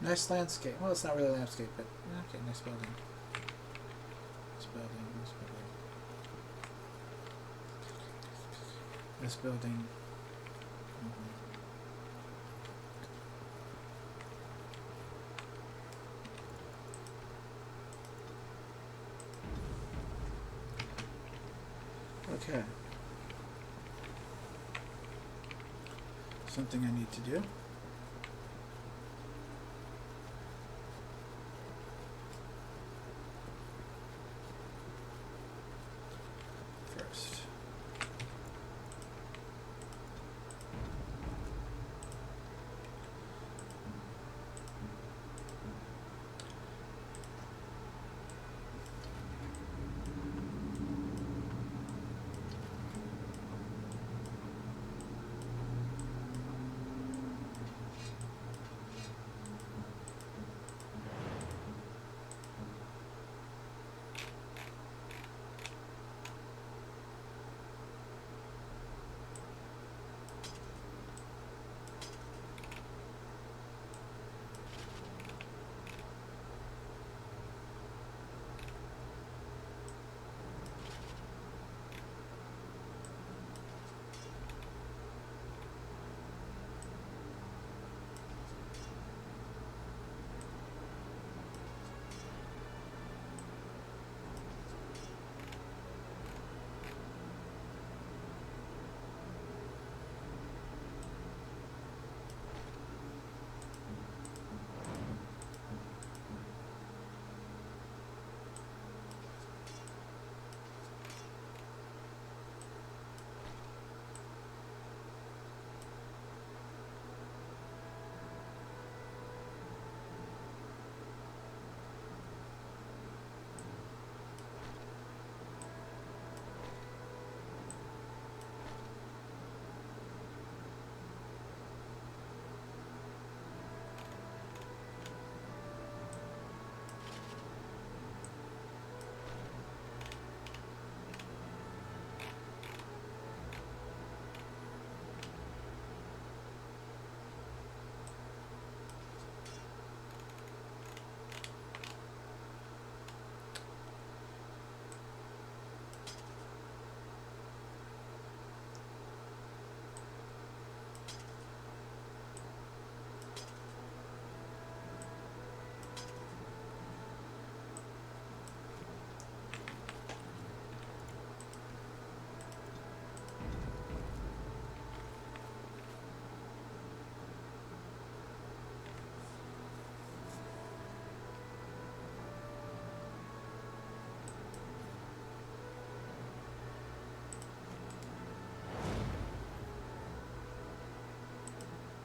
Nice landscape. Well, it's not really a landscape, but okay, nice building. Nice building, nice building. Nice building. Okay. Something I need to do. First.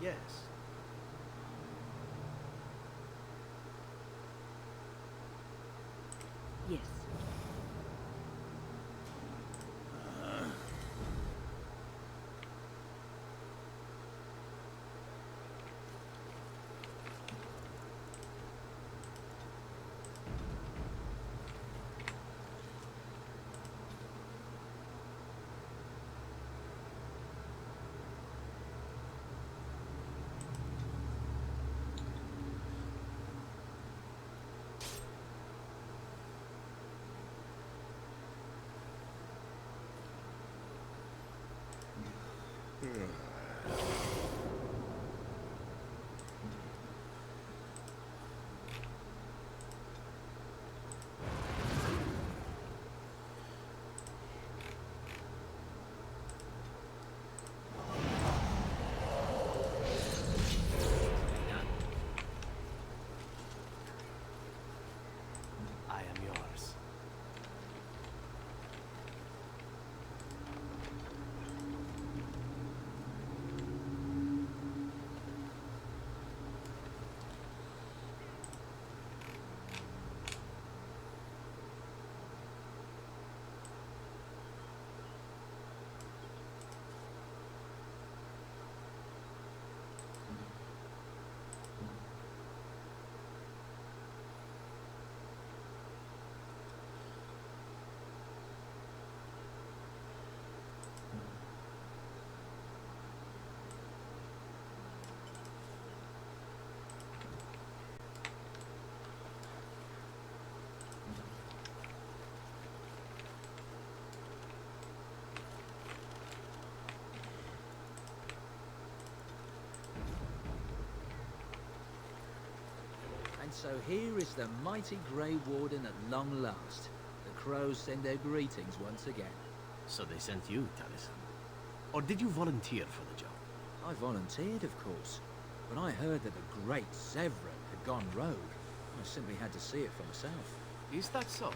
Yes. Yes. I am yours. And so here is the mighty Grey Warden at long last. The crows send their greetings once again. So they sent you, Taliesin. Or did you volunteer for the job? I volunteered, of course. When I heard that the great Zevran had gone rogue, I simply had to see it for myself. Is that so?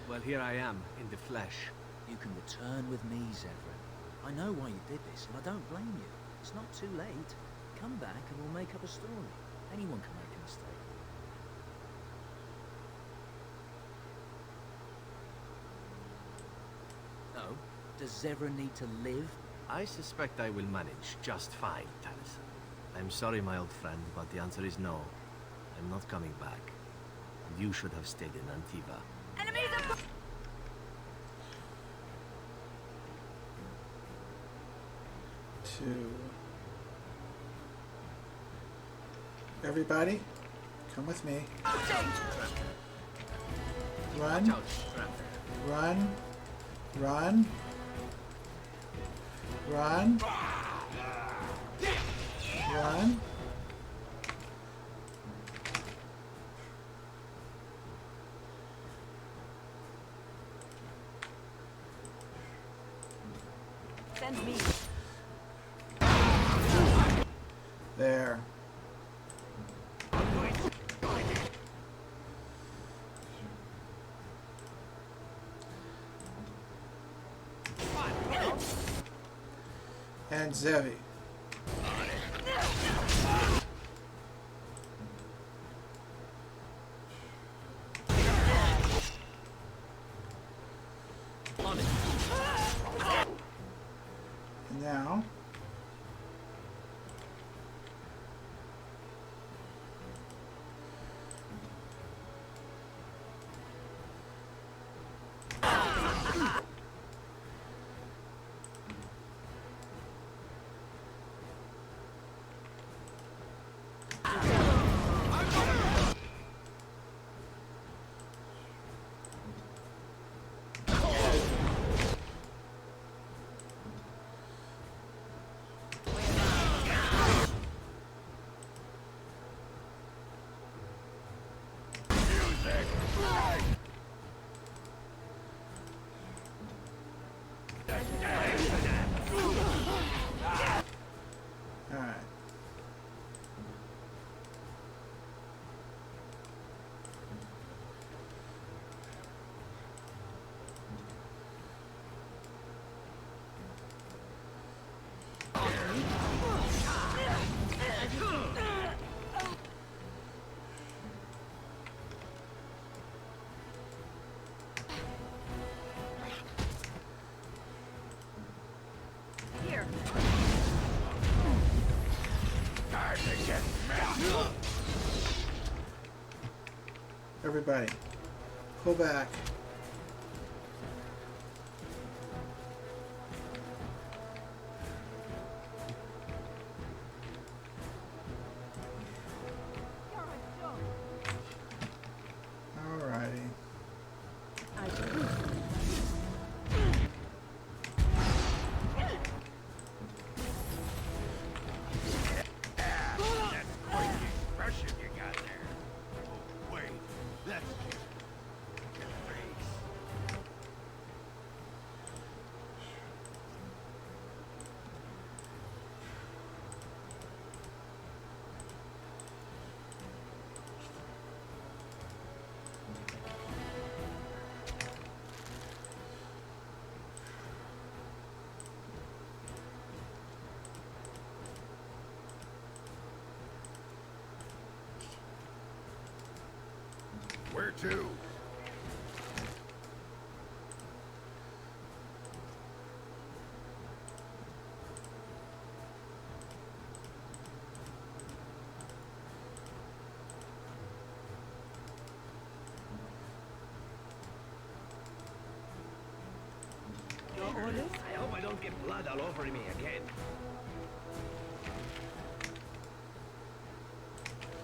Well, here I am, in the flesh. You can return with me, Zevran. I know why you did this, and I don't blame you. It's not too late. Come back and we'll make up a story. Anyone can make a mistake. Oh? Does Zevran need to live? I suspect I will manage just fine, Taliesin. I'm sorry, my old friend, but the answer is no. I'm not coming back. And you should have stayed in Antiva. Enemies are... Two. Everybody, come with me. Run. Run. Run. Run. Run. Send me. There. And Zevi. And now Everybody, pull back. Alrighty. I shall do so. That's quite the expression you got there. Oh, wait. That's just your face. Where to? Your orders? I hope I don't get blood all over me again.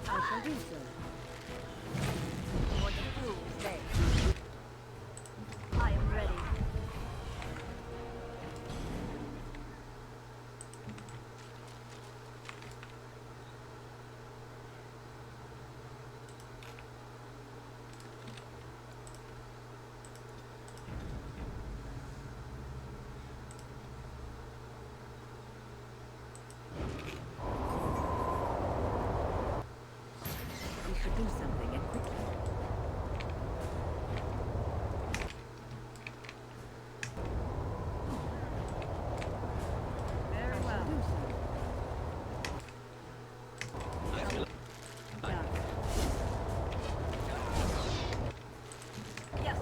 I shall do so. What the fools say. I am ready. We should do something and quickly. Very I well. shall do so. Done. Yes.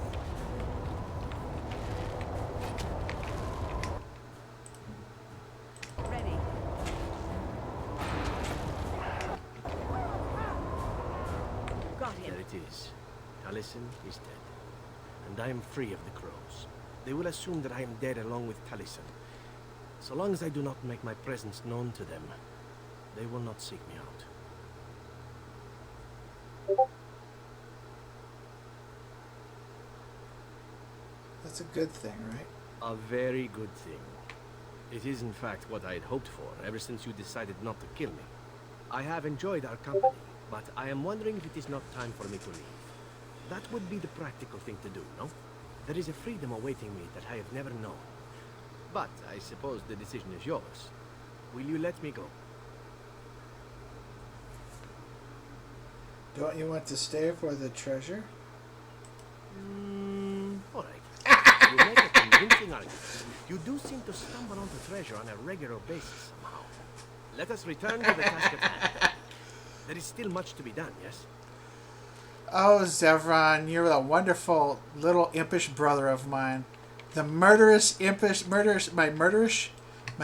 Ready. Got him. There it is. Taliesin is dead. And I am free of the crows. They will assume that I am dead along with Taliesin. So long as I do not make my presence known to them, they will not seek me out. That's a good thing, right? A very good thing. It is in fact what I had hoped for ever since you decided not to kill me. I have enjoyed our company, but I am wondering if it is not time for me to leave. That would be the practical thing to do, no? There is a freedom awaiting me that I have never known. But I suppose the decision is yours. Will you let me go? Don't you want to stay for the treasure? All right. You make a convincing argument. You do seem to stumble onto treasure on a regular basis somehow. Let us return to the task at hand. There is still much to be done, yes? Oh, Zevran, you're a wonderful little impish brother of mine. The murderous, my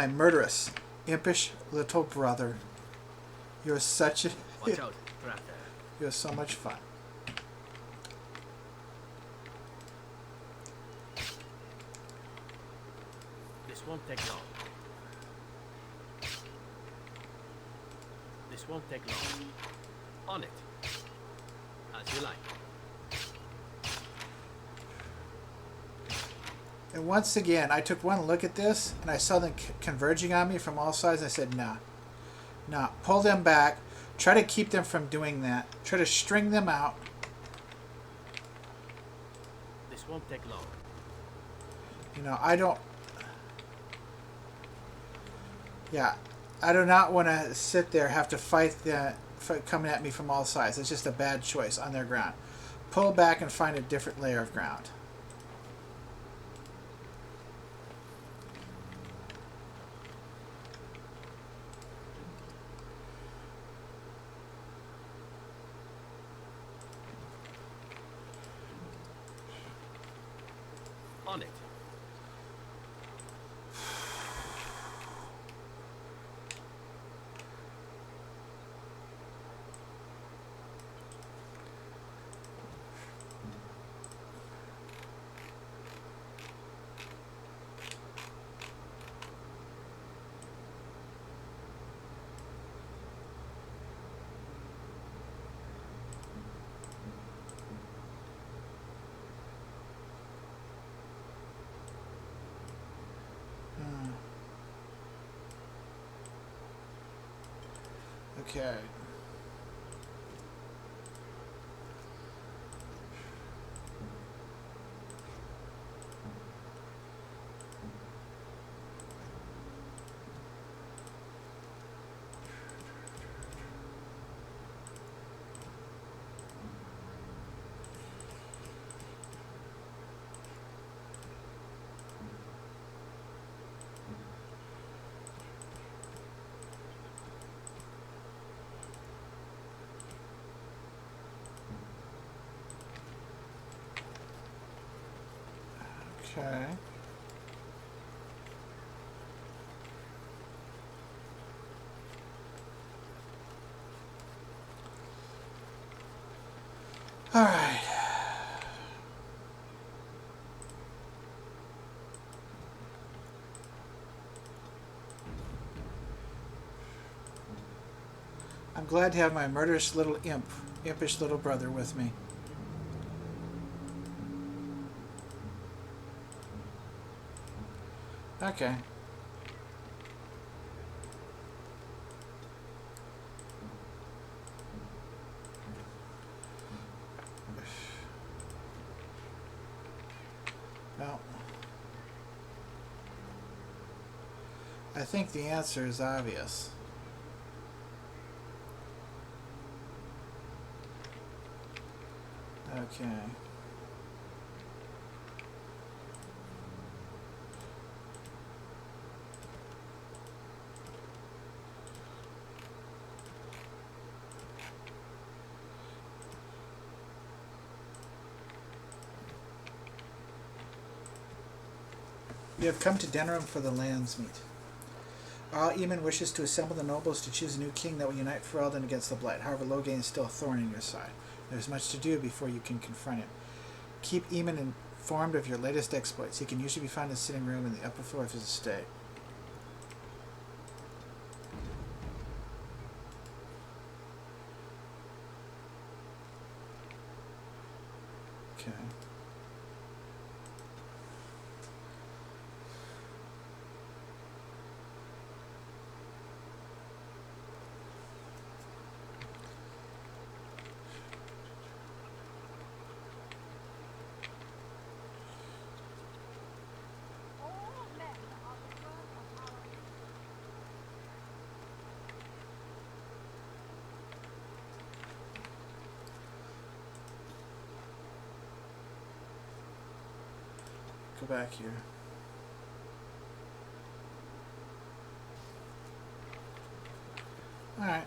murderous, impish little brother. You're such a... Watch out, trap there. You're so much fun. This won't take long. This won't take long. On it. As you like. And once again, I took one look at this, and I saw them converging on me from all sides. I said, nah. Nah, pull them back. Try to keep them from doing that. Try to string them out. This won't take long. You know, I don't... Yeah, I do not want to sit there, have to fight coming at me from all sides. It's just a bad choice on their ground. Pull back and find a different layer of ground. On it. Okay. Okay. All right. I'm glad to have my murderous little impish little brother with me. Okay. Well, I think the answer is obvious. Okay. You have come to Denerim for the lands meet. Eamon wishes to assemble the nobles to choose a new king that will unite Ferelden against the Blight. However, Loghain is still a thorn in your side. There's much to do before you can confront him. Keep Eamon informed of your latest exploits. He can usually be found in the sitting room in the upper floor of his estate. Okay. Go back here. All right.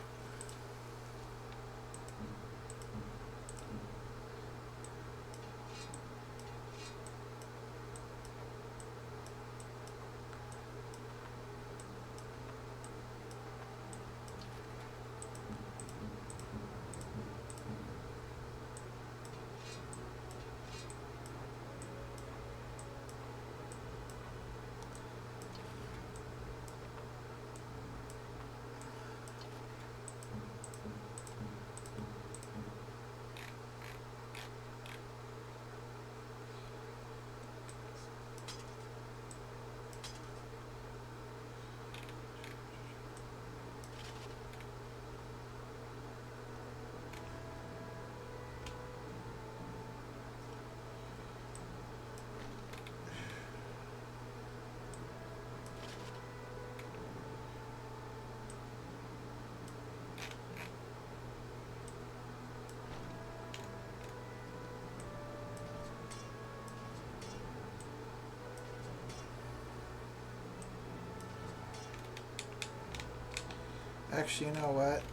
Actually, you know what?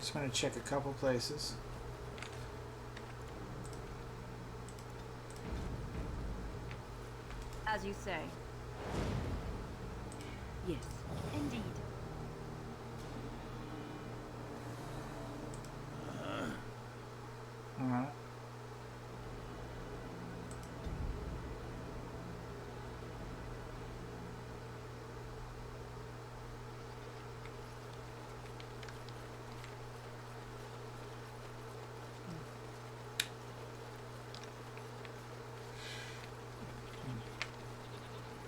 Just want to check a couple places. As you say. Yes. Indeed. Alright.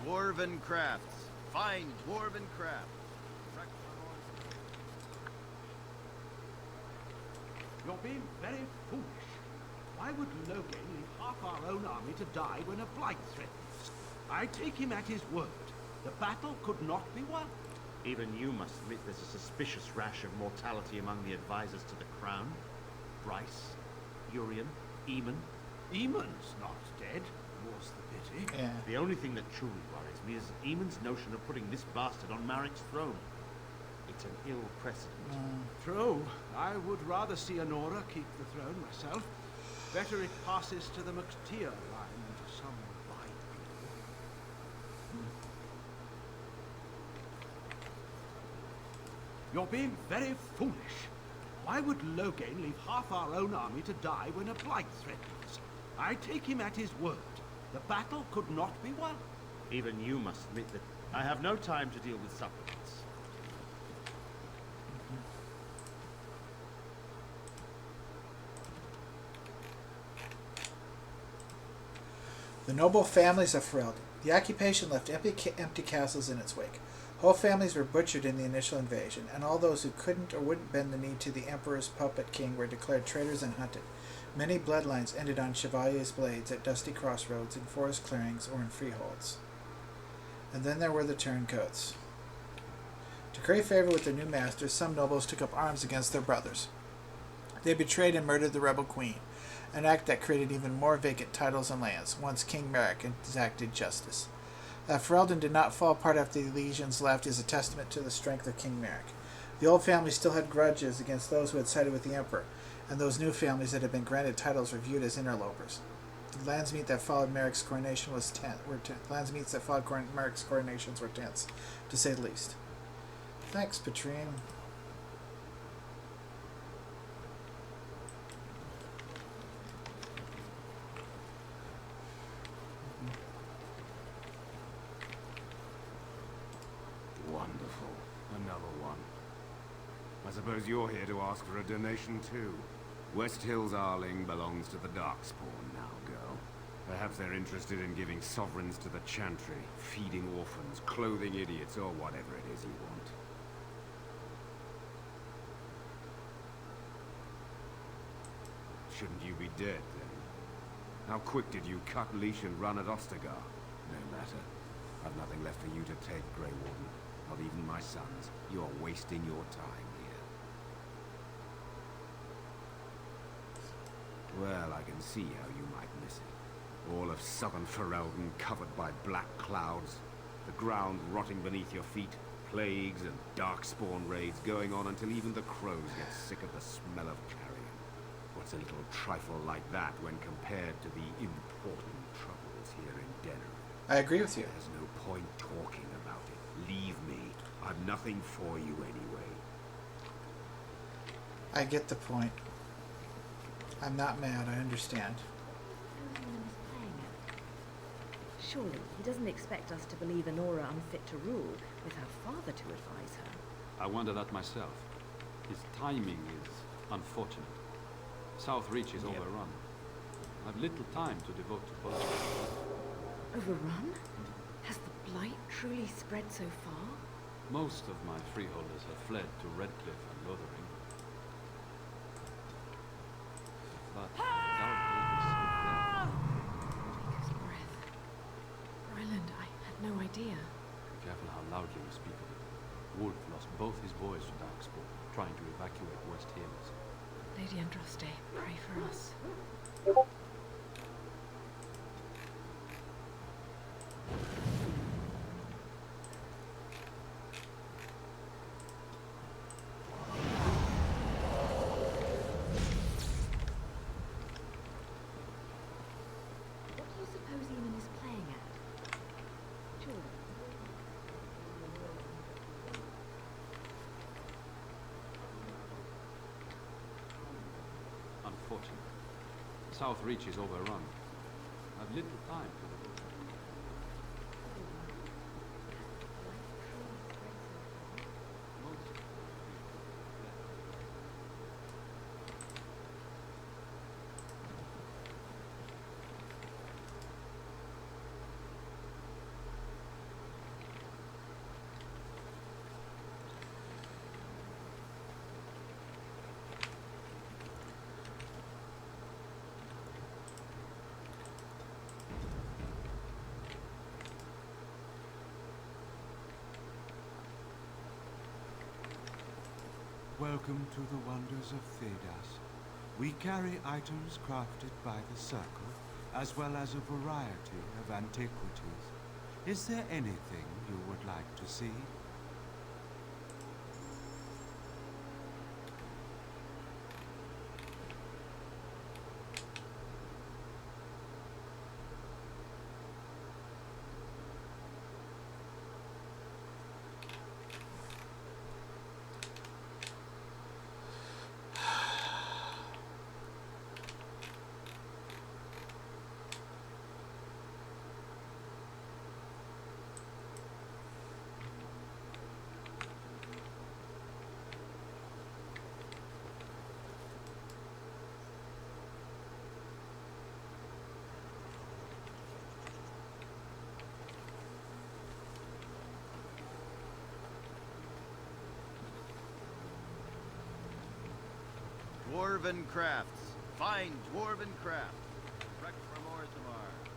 Dwarven crafts. Fine dwarven craft. You're being very foolish. Why would Loghain leave half our own army to die when a blight threatens? I take him at his word. The battle could not be won. Even you must admit there's a suspicious rash of mortality among the advisors to the crown. Bryce, Urien, Eamon. Eamon's not dead, more's the pity. Yeah. The only thing that truly worries me is Eamon's notion of putting this bastard on Marik's throne. It's an ill precedent. True. I would rather see Honora keep the throne myself. Better it passes to the McTeer line than to some Viking. You're being very foolish. Why would Loghain leave half our own army to die when a blight threatens? I take him at his word. The battle could not be won. Even you must admit that I have no time to deal with supplicants. The noble families of Ferelden. The occupation left empty castles in its wake. Whole families were butchered in the initial invasion, and all those who couldn't or wouldn't bend the knee to the Emperor's puppet king were declared traitors and hunted. Many bloodlines ended on chevaliers' blades at dusty crossroads, in forest clearings, or in freeholds. And then there were the turncoats. To curry favor with their new masters, some nobles took up arms against their brothers. They betrayed and murdered the rebel queen, an act that created even more vacant titles and lands, once King Marek exacted justice. That Ferelden did not fall apart after the legions left is a testament to the strength of King Marek. The old families still had grudges against those who had sided with the Emperor, and those new families that had been granted titles were viewed as interlopers. The landsmeet that followed Marek's coronation was landsmeets that followed Marek's coronations were tense, to say the least. Thanks, Patrine. Wonderful. Another one. I suppose you're here to ask for a donation too. West Hills Arling belongs to the Darkspawn now, girl. Perhaps they're interested in giving sovereigns to the Chantry, feeding orphans, clothing idiots, or whatever it is you want. Shouldn't you be dead, then? How quick did you cut leash and run at Ostagar? No matter. I've nothing left for you to take, Grey Warden. Not even my sons. You're wasting your time here. Well, I can see how you might miss it. All of southern Ferelden covered by black clouds, the ground rotting beneath your feet, plagues and darkspawn raids going on until even the crows get sick of the smell of carrion. What's a little trifle like that when compared to the important troubles here in Denner? I agree with you. There's no point talking about it. Leave me. I've nothing for you anyway. I get the point. I'm not mad, I understand. Surely he doesn't expect us to believe Honora unfit to rule with her father to advise her. I wonder that myself. His timing is unfortunate. South Reach is overrun. I've little time to devote to politics. Overrun? Has the blight truly spread so far? Most of my freeholders have fled to Redcliffe and Lothering. But Take his breath. Ryland, I had no idea. be careful how loudly you speak of it. Wolf lost both his boys to Darkspawn, trying to evacuate West Hills. Lady Andraste, pray for us. unfortunate. South Reach is overrun. I've little time to devote. Welcome to the wonders of Thedas. We carry items crafted by the Circle, as well as a variety of antiquities. Is there anything you would like to see? Dwarven crafts. Fine dwarven craft. Wrecked from Orzammar.